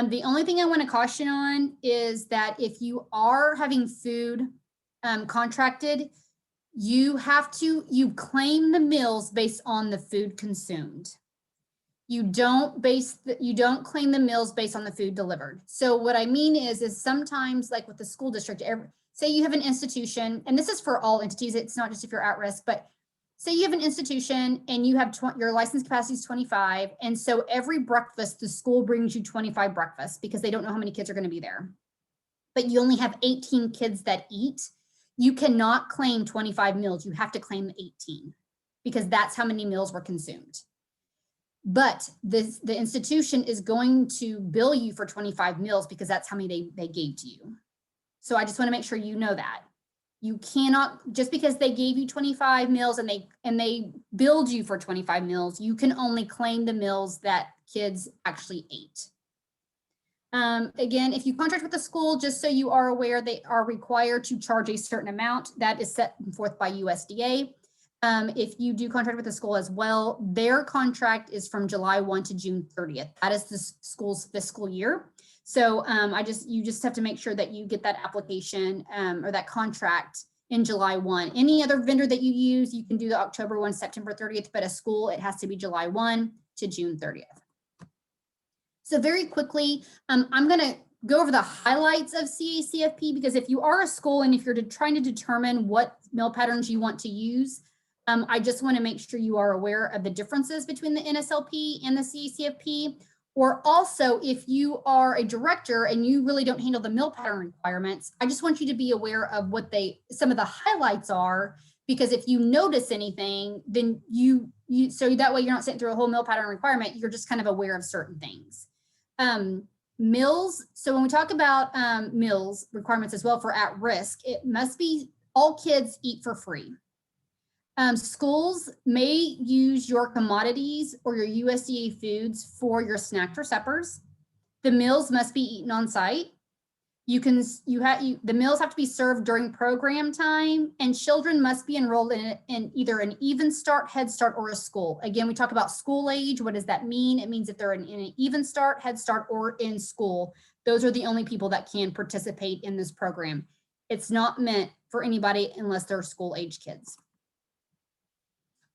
The only thing I want to caution on is that if you are having food contracted, you claim the meals based on the food consumed. You don't claim the meals based on the food delivered. So what I mean is sometimes, like with the school district, say you have an institution, and this is for all entities, it's not just if you're at risk, but say you have an institution and you have your license capacity is 25. And so every breakfast, the school brings you 25 breakfasts because they don't know how many kids are going to be there. But you only have 18 kids that eat. You cannot claim 25 meals. You have to claim 18 because that's how many meals were consumed. But the institution is going to bill you for 25 meals because that's how many they gave to you. So I just want to make sure you know that. You cannot, just because they gave you 25 meals and they billed you for 25 meals, you can only claim the meals that kids actually ate. Again, if you contract with the school, just so you are aware, they are required to charge a certain amount that is set forth by USDA. If you do contract with the school as well, their contract is from July 1 to June 30th. That is the school's fiscal year. So you just have to make sure that you get that application or that contract in July 1. Any other vendor that you use, you can do the October 1, September 30th, but a school, it has to be July 1 to June 30th. So very quickly, I'm going to go over the highlights of CACFP, because if you are a school and if you're trying to determine what meal patterns you want to use, I just want to make sure you are aware of the differences between the NSLP and the CACFP. Or also, if you are a director and you really don't handle the meal pattern requirements, I just want you to be aware of what some of the highlights are, because if you notice anything, then so that way you're not sitting through a whole meal pattern requirement, you're just kind of aware of certain things. Meals, so when we talk about meals requirements as well for at risk, it must be all kids eat for free. Schools may use your commodities or your USDA foods for your snacks or suppers. The meals must be eaten on site. The meals have to be served during program time, and children must be enrolled in either an Even Start, Head Start, or a school. Again, we talk about school age. What does that mean? It means if they're in an Even Start, Head Start, or in school, those are the only people that can participate in this program. It's not meant for anybody unless they're school age kids.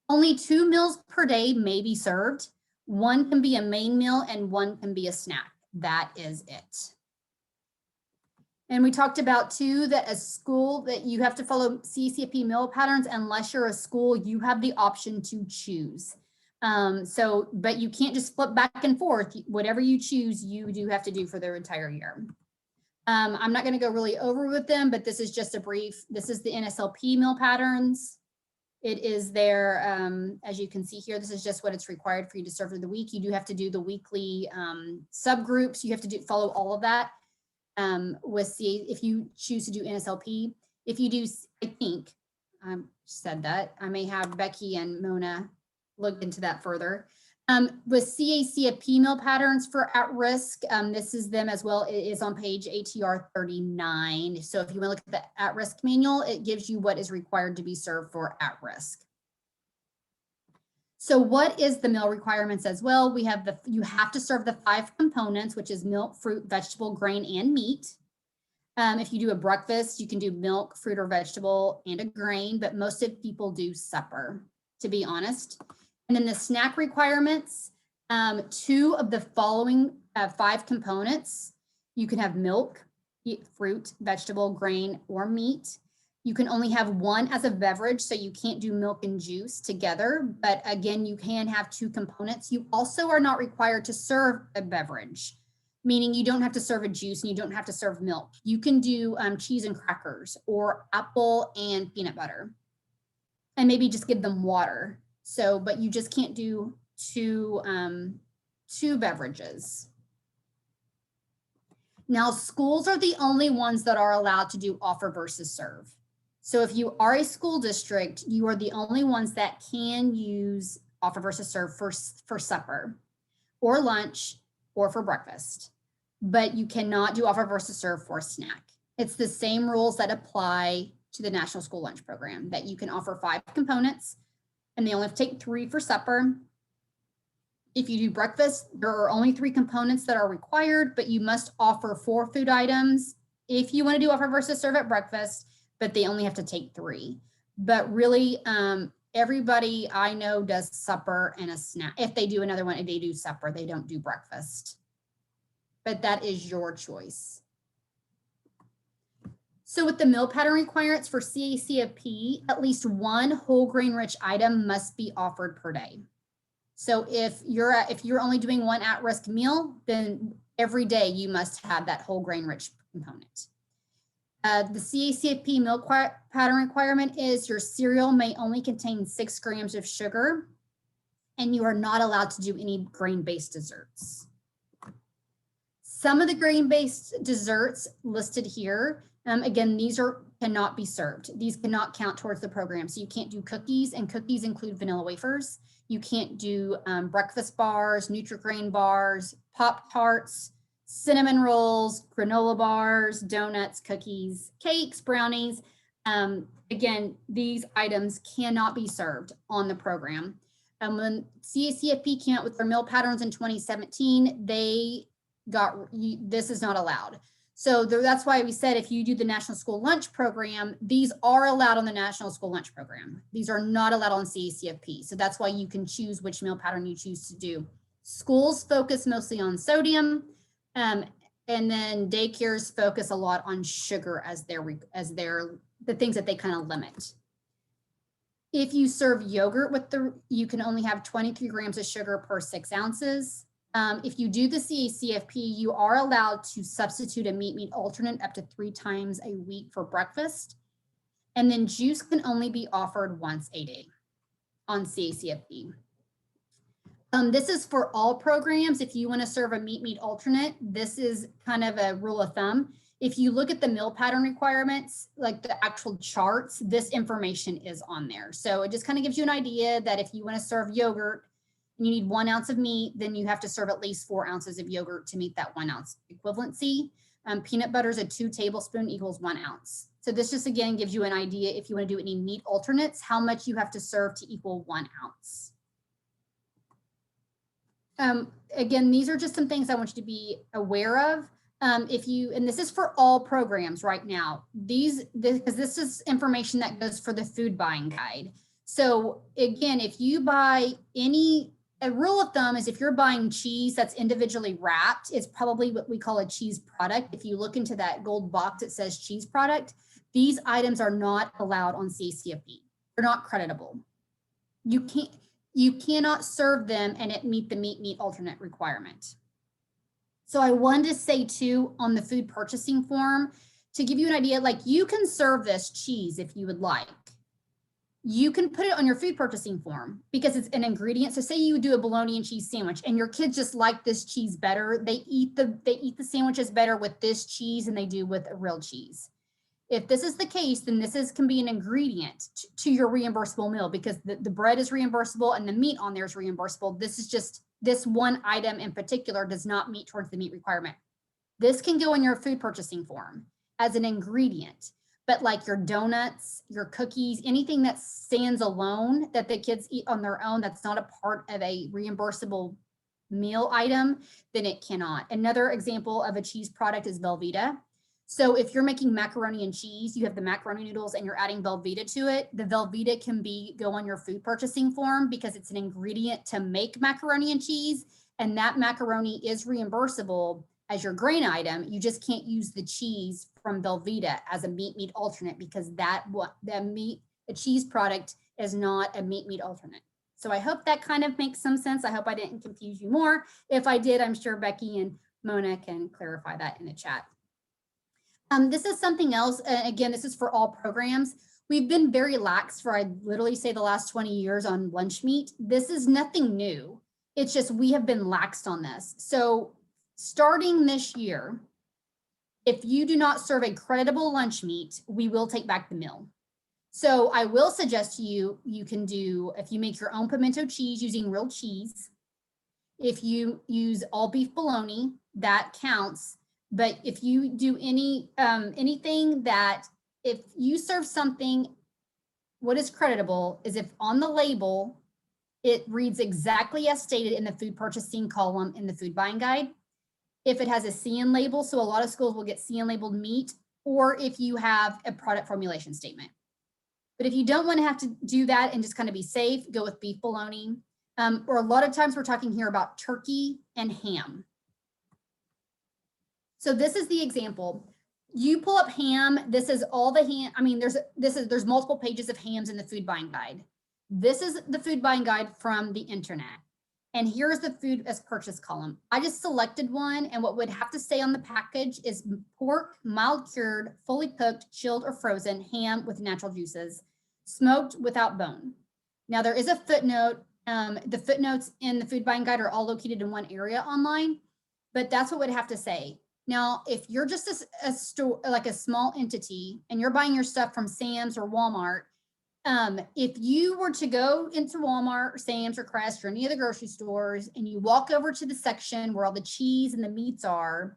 Only 2 meals per day may be served. One can be a main meal and one can be a snack. That is it. And we talked about too that a school that you have to follow CACFP meal patterns. Unless you're a school, you have the option to choose. But you can't just flip back and forth. Whatever you choose, you do have to do for their entire year. I'm not going to go really over with them, but this is just a brief. This is the NSLP meal patterns. It is there, as you can see here, this is just what it's required for you to serve for the week. You do have to do the weekly subgroups. You have to follow all of that if you choose to do NSLP. If you do, I think, said that, I may have Becky and Mona look into that further. With CACFP meal patterns for at-risk, this is them as well. It is on page ATR 39. So if you want to look at the at-risk manual, it gives you what is required to be served for at-risk. So what is the meal requirements as well? We have you have to serve the 5 components, which is milk, fruit, vegetable, grain, and meat. If you do a breakfast, you can do milk, fruit, or vegetable, and a grain, but most of people do supper, to be honest. And then the snack requirements, 2 of the following 5 components. You can have milk, fruit, vegetable, grain, or meat. You can only have 1 as a beverage, so you can't do milk and juice together. But again, you can have 2 components. You also are not required to serve a beverage, meaning you don't have to serve a juice and you don't have to serve milk. You can do cheese and crackers or apple and peanut butter, and maybe just give them water. So, but you just can't do 2 beverages. Now, schools are the only ones that are allowed to do offer versus serve. So if you are a school district, you are the only ones that can use offer versus serve for supper or lunch or for breakfast, but you cannot do offer versus serve for snack. It's the same rules that apply to the National School Lunch Program, that you can offer 5 components and they only have to take 3 for supper. If you do breakfast, there are only 3 components that are required, but you must offer 4 food items if you want to do offer versus serve at breakfast, but they only have to take 3. But really, everybody I know does supper and a snack. If they do another one, if they do supper, they don't do breakfast. But that is your choice. So with the meal pattern requirements for CACFP, at least 1 whole grain rich item must be offered per day. So if you're only doing 1 at-risk meal, then every day you must have that whole grain rich component. The CACFP meal pattern requirement is your cereal may only contain 6 grams of sugar, and you are not allowed to do any grain-based desserts. Some of the grain-based desserts listed here, again, these cannot be served. These cannot count towards the program. So you can't do cookies, and cookies include vanilla wafers. You can't do breakfast bars, Nutri-Grain bars, Pop-Tarts, cinnamon rolls, granola bars, donuts, cookies, cakes, brownies. Again, these items cannot be served on the program. When CACFP came out with their meal patterns in 2017, this is not allowed. So that's why we said if you do the National School Lunch Program, these are allowed on the National School Lunch Program. These are not allowed on CACFP. So that's why you can choose which meal pattern you choose to do. Schools focus mostly on sodium, and then daycares focus a lot on sugar as the things that they kind of limit. If you serve yogurt you can only have 23 grams of sugar per 6 ounces. If you do the CACFP, you are allowed to substitute a meat alternate up to 3 times a week for breakfast. And then juice can only be offered once a day on CACFP. This is for all programs. If you want to serve a meat alternate, this is kind of a rule of thumb. If you look at the meal pattern requirements, like the actual charts, this information is on there. So it just kind of gives you an idea that if you want to serve yogurt, and you need 1 ounce of meat, then you have to serve at least 4 ounces of yogurt to meet that 1 ounce equivalency. Peanut butter is a 2 tablespoons equals 1 ounce. So this just again gives you an idea if you want to do any meat alternates, how much you have to serve to equal 1 ounce. Again, these are just some things I want you to be aware of. If you, and this is for all programs right now, because this is information that goes for the food buying guide. So again, if you buy a rule of thumb is if you're buying cheese that's individually wrapped, it's probably what we call a cheese product. If you look into that gold box, it says cheese product. These items are not allowed on CCFP. They're not creditable. You cannot serve them and it meet the meat alternate requirement. So I wanted to say too, on the food purchasing form, to give you an idea, like you can serve this cheese if you would like. You can put it on your food purchasing form because it's an ingredient. So say you do a bologna and cheese sandwich and your kids just like this cheese better. They eat the sandwiches better with this cheese than they do with a real cheese. If this is the case, then this can be an ingredient to your reimbursable meal because the bread is reimbursable and the meat on there is reimbursable. This is just, this one item in particular does not meet towards the meat requirement. This can go in your food purchasing form as an ingredient, but like your donuts, your cookies, anything that stands alone that the kids eat on their own, that's not a part of a reimbursable meal item, then it cannot. Another example of a cheese product is Velveeta. So if you're making macaroni and cheese, you have the macaroni noodles and you're adding Velveeta to it, the Velveeta can go on your food purchasing form because it's an ingredient to make macaroni and cheese. And that macaroni is reimbursable as your grain item. You just can't use the cheese from Velveeta as a meat alternate because a cheese product is not a meat alternate. So I hope that kind of makes some sense. I hope I didn't confuse you more. If I did, I'm sure Becky and Mona can clarify that in the chat. This is something else. Again, this is for all programs. We've been very lax for, I literally say the last 20 years on lunch meat. This is nothing new. It's just, we have been laxed on this. So starting this year, if you do not serve a creditable lunch meat, we will take back the meal. So I will suggest to you, you can do, if you make your own pimento cheese using real cheese, if you use all beef bologna, that counts. But if you do anything that, if you serve something, what is creditable is if on the label, it reads exactly as stated in the food purchasing column in the food buying guide. If it has a CN label, so a lot of schools will get CN labeled meat, or if you have a product formulation statement. But if you don't want to have to do that and just kind of be safe, go with beef bologna. Or a lot of times we're talking here about turkey and ham. So this is the example. You pull up ham. This is all the ham. I mean, there's multiple pages of hams in the food buying guide. This is the food buying guide from the internet. And here's the food as purchase column. I just selected one, and what would have to say on the package is pork, mild cured, fully cooked, chilled or frozen, ham with natural juices, smoked without bone. Now there is a footnote. The footnotes in the food buying guide are all located in one area online, but that's what would have to say. Now, if you're just a store, like a small entity, and you're buying your stuff from Sam's or Walmart, if you were to go into Walmart or Sam's or Crest or any of the grocery stores, and you walk over to the section where all the cheese and the meats are,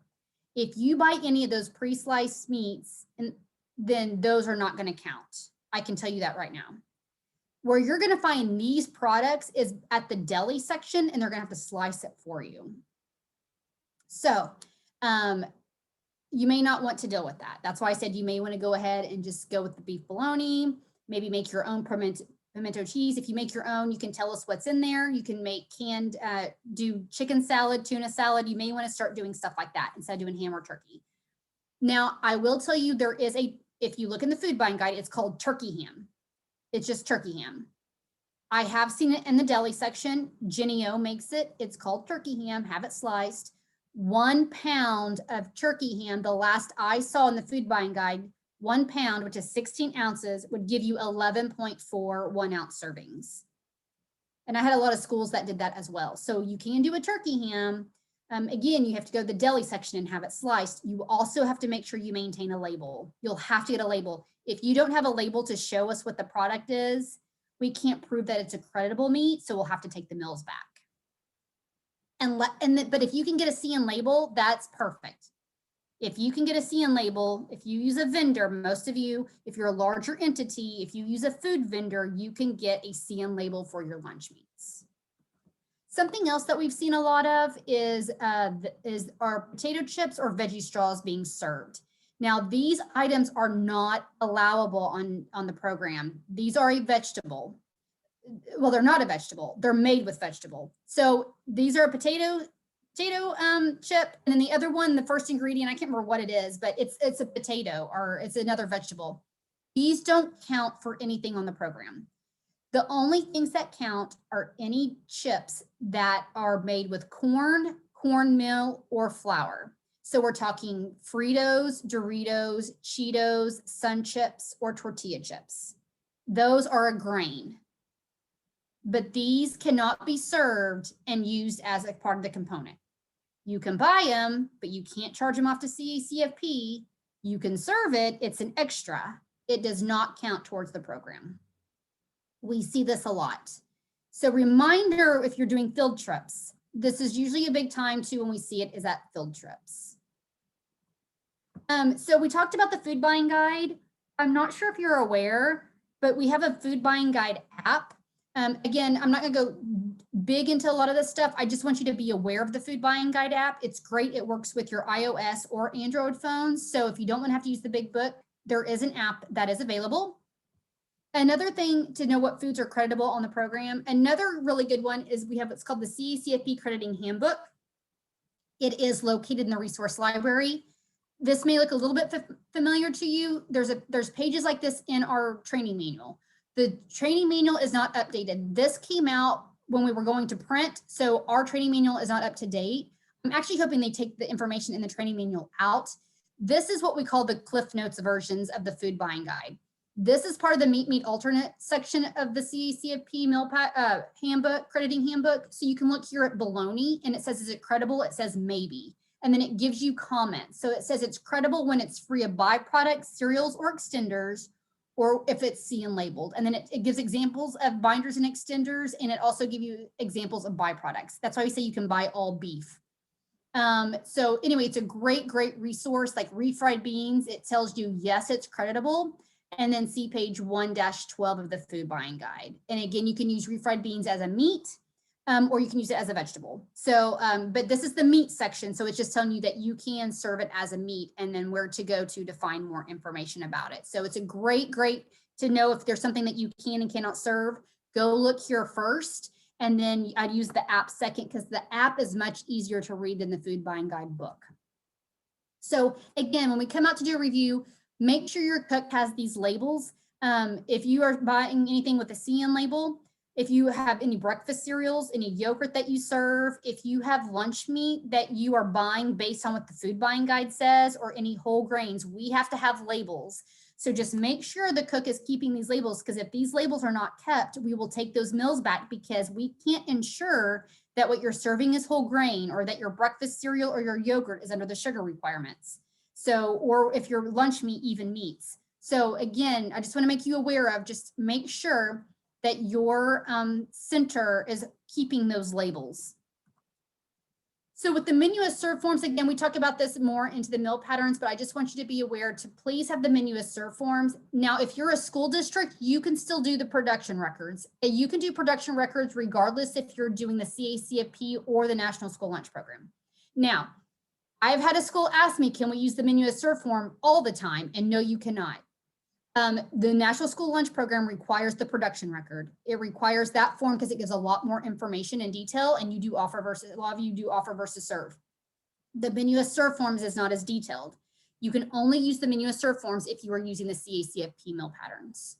if you buy any of those pre-sliced meats, then those are not going to count. I can tell you that right now. Where you're going to find these products is at the deli section, and they're going to have to slice it for you. So, you may not want to deal with that. That's why I said you may want to go ahead and just go with the beef bologna, maybe make your own pimento cheese. If you make your own, you can tell us what's in there. You can make canned, do chicken salad, tuna salad. You may want to start doing stuff like that instead of doing ham or turkey. Now, I will tell you there is if you look in the food buying guide, it's called turkey ham. It's just turkey ham. I have seen it in the deli section. Jenny O makes it. It's called turkey ham. Have it sliced. 1 pound of turkey ham, the last I saw in the food buying guide, 1 pound, which is 16 ounces, would give you 11.4 1-ounce servings. And I had a lot of schools that did that as well. So you can do a turkey ham. Again, you have to go to the deli section and have it sliced. You also have to make sure you maintain a label. You'll have to get a label. If you don't have a label to show us what the product is, we can't prove that it's a creditable meat, so we'll have to take the meals back. But if you can get a CN label, that's perfect. If you can get a CN label, if you use a vendor, most of you, if you're a larger entity, if you use a food vendor, you can get a CN label for your lunch meats. Something else that we've seen a lot of is our potato chips or veggie straws being served. Now, these items are not allowable on the program. These are a vegetable. Well, they're not a vegetable. They're made with vegetable. So these are a potato chip, and then the other one, the first ingredient, I can't remember what it is, but it's a potato or it's another vegetable. These don't count for anything on the program. The only things that count are any chips that are made with corn, cornmeal, or flour. So we're talking Fritos, Doritos, Cheetos, Sun Chips, or tortilla chips. Those are a grain. But these cannot be served and used as a part of the component. You can buy them, but you can't charge them off to CACFP. You can serve it, it's an extra. It does not count towards the program. We see this a lot. So reminder, if you're doing field trips, this is usually a big time too when we see it is at field trips. So we talked about the food buying guide. I'm not sure if you're aware, but we have a food buying guide app. Again, I'm not gonna go big into a lot of this stuff. I just want you to be aware of the food buying guide app. It's great. It works with your iOS or Android phones. So if you don't want to have to use the big book, there is an app that is available. Another thing to know what foods are creditable on the program. Another really good one is we have what's called the CACFP Crediting Handbook. It is located in the resource library. This may look a little bit familiar to you. There's pages like this in our training manual. The training manual is not updated. This came out when we were going to print, so our training manual is not up to date. I'm actually hoping they take the information in the training manual out. This is what we call the Cliff Notes versions of the food buying guide. This is part of the meat alternate section of the CACFP handbook, crediting handbook. So you can look here at bologna and it says, is it credible? It says maybe. And then it gives you comments. So it says it's credible when it's free of byproducts, cereals, or extenders, or if it's CN labeled. And then it gives examples of binders and extenders, and it also gives you examples of byproducts. That's why we say you can buy all beef. So anyway, it's a great resource, like refried beans. It tells you, yes, it's creditable. And then see page 1-12 of the food buying guide. And again, you can use refried beans as a meat, or you can use it as a vegetable. So, but this is the meat section. So it's just telling you that you can serve it as a meat and then where to go to find more information about it. So it's a great to know if there's something that you can and cannot serve. Go look here first. And then I'd use the app second because the app is much easier to read than the food buying guide book. So again, when we come out to do a review, make sure your cook has these labels. If you are buying anything with a CN label, if you have any breakfast cereals, any yogurt that you serve, if you have lunch meat that you are buying based on what the food buying guide says, or any whole grains, we have to have labels. So just make sure the cook is keeping these labels, because if these labels are not kept, we will take those meals back because we can't ensure that what you're serving is whole grain, or that your breakfast cereal or your yogurt is under the sugar requirements. So, or if your lunch meat even meets. So again, I just want to make you aware of, just make sure that your center is keeping those labels. So with the menu as served forms, again, we talked about this more into the meal patterns, but I just want you to be aware to please have the menu as served forms. Now, if you're a school district, you can still do the production records. You can do production records regardless if you're doing the CACFP or the National School Lunch Program. Now, I've had a school ask me, can we use the menu as served form all the time? And no, you cannot. The National School Lunch Program requires the production record. It requires that form because it gives a lot more information and detail, and you do offer versus, a lot of you do offer versus serve. The menu as served forms is not as detailed. You can only use the menu as served forms if you are using the CACFP meal patterns.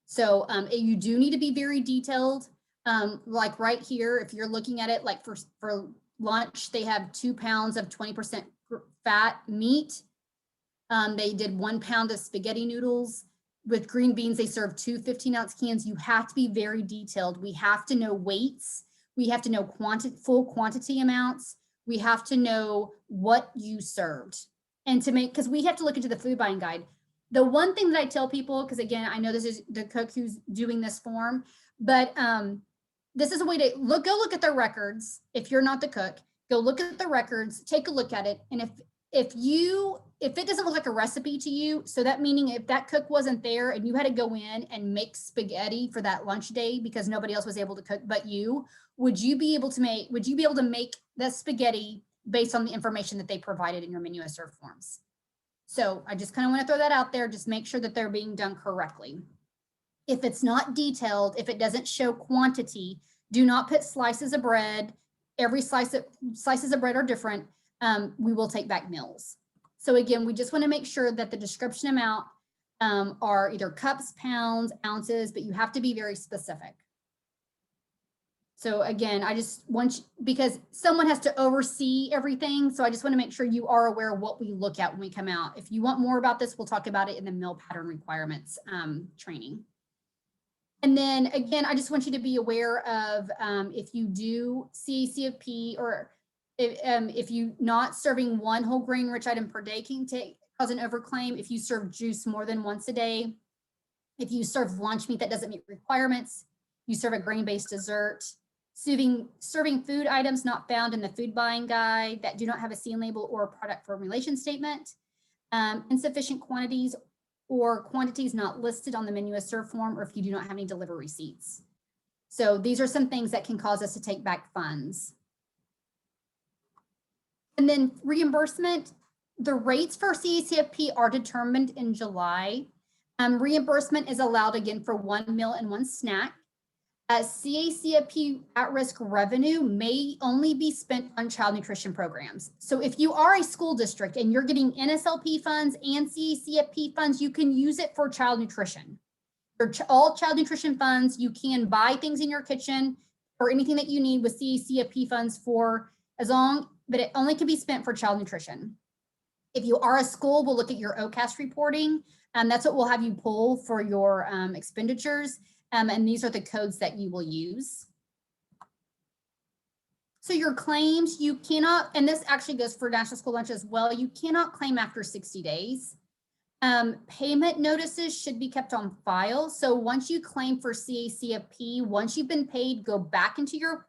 So you do need to be very detailed. Like right here, if you're looking at it, like for lunch, they have 2 pounds of 20% fat meat. They did 1 pound of spaghetti noodles. With green beans, they serve 2 15-ounce cans. You have to be very detailed. We have to know weights. We have to know full quantity amounts. We have to know what you served. And to make, because we have to look into the food buying guide. The one thing that I tell people, because again, I know this is the cook who's doing this form, but this is a way to go look at their records. If you're not the cook, go look at the records, take a look at it. And if it doesn't look like a recipe to you, so that meaning if that cook wasn't there and you had to go in and make spaghetti for that lunch day because nobody else was able to cook but you, would you be able to make that spaghetti based on the information that they provided in your menu as served forms? So I just kind of want to throw that out there. Just make sure that they're being done correctly. If it's not detailed, if it doesn't show quantity, do not put slices of bread. Every slices of bread are different. We will take back meals. So again, we just want to make sure that the description amount are either cups, pounds, ounces, but you have to be very specific. So again, I just want you, because someone has to oversee everything. So I just want to make sure you are aware of what we look at when we come out. If you want more about this, we'll talk about it in the meal pattern requirements training. And then again, I just want you to be aware of if you do CACFP or if you not serving one whole grain rich item per day can cause an overclaim. If you serve juice more than once a day, if you serve lunch meat that doesn't meet requirements, you serve a grain-based dessert, serving food items not found in the food buying guide that do not have a CN label or a product formulation statement, insufficient quantities or quantities not listed on the menu as served form, or if you do not have any delivery receipts. So these are some things that can cause us to take back funds. And then reimbursement, the rates for CACFP are determined in July. Reimbursement is allowed again for one meal and one snack. CACFP at-risk revenue may only be spent on child nutrition programs. So if you are a school district and you're getting NSLP funds and CACFP funds, you can use it for child nutrition. For all child nutrition funds, you can buy things in your kitchen or anything that you need with CACFP funds for but it only can be spent for child nutrition. If you are a school, we'll look at your OCAS reporting. That's what we'll have you pull for your expenditures. And these are the codes that you will use. So your claims, you cannot, and this actually goes for National School Lunch as well, you cannot claim after 60 days. Payment notices should be kept on file. So once you claim for CACFP, once you've been paid, go back into your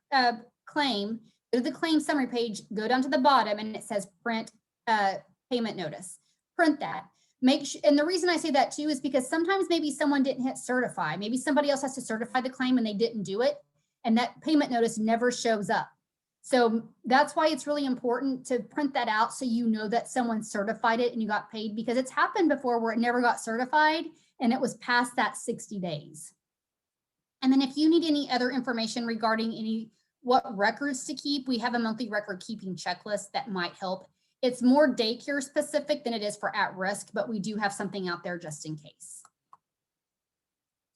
claim, go to the claim summary page, go down to the bottom, and it says print payment notice. Print that. And the reason I say that too is because sometimes maybe someone didn't hit certify. Maybe somebody else has to certify the claim and they didn't do it, and that payment notice never shows up. So that's why it's really important to print that out so you know that someone certified it and you got paid, because it's happened before where it never got certified and it was past that 60 days. And then if you need any other information regarding what records to keep, we have a monthly record keeping checklist that might help. It's more daycare specific than it is for at risk, but we do have something out there just in case.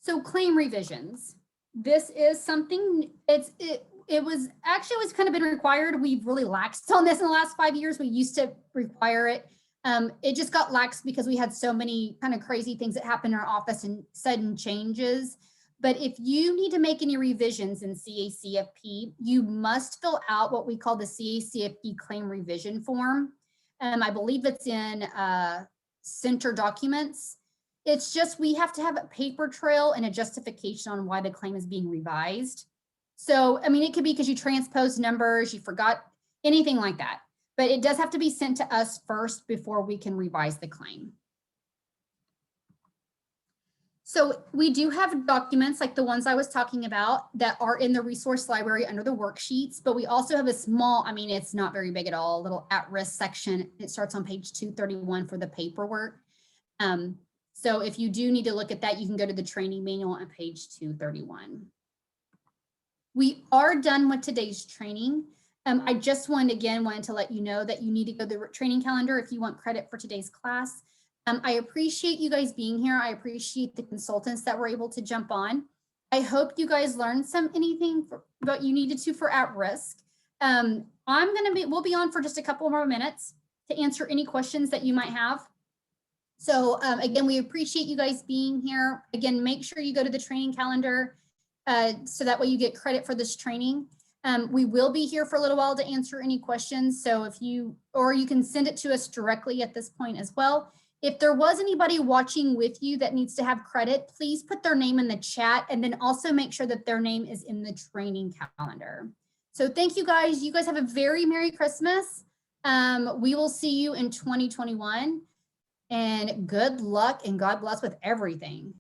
So claim revisions. This is something, it was actually always kind of been required. We've really laxed on this in the last 5 years. We used to require it. It just got lax because we had so many kind of crazy things that happened in our office and sudden changes. But if you need to make any revisions in CACFP, you must fill out what we call the CACFP claim revision form. I believe it's in center documents. It's just, we have to have a paper trail and a justification on why the claim is being revised. So, I mean, it could be because you transposed numbers, you forgot, anything like that. But it does have to be sent to us first before we can revise the claim. So we do have documents like the ones I was talking about that are in the resource library under the worksheets, but we also have a small, I mean, it's not very big at all, a little at-risk section. It starts on page 231 for the paperwork. So if you do need to look at that, you can go to the training manual on page 231. We are done with today's training. I just wanted to let you know that you need to go to the training calendar if you want credit for today's class. I appreciate you guys being here. I appreciate the consultants that were able to jump on. I hope you guys learned anything that you needed to for at risk. We'll be on for just a couple more minutes to answer any questions that you might have. So again, we appreciate you guys being here. Again, make sure you go to the training calendar so that way you get credit for this training. We will be here for a little while to answer any questions. So you can send it to us directly at this point as well. If there was anybody watching with you that needs to have credit, please put their name in the chat and then also make sure that their name is in the training calendar. So thank you guys. You guys have a very Merry Christmas. We will see you in 2021, and good luck and God bless with everything.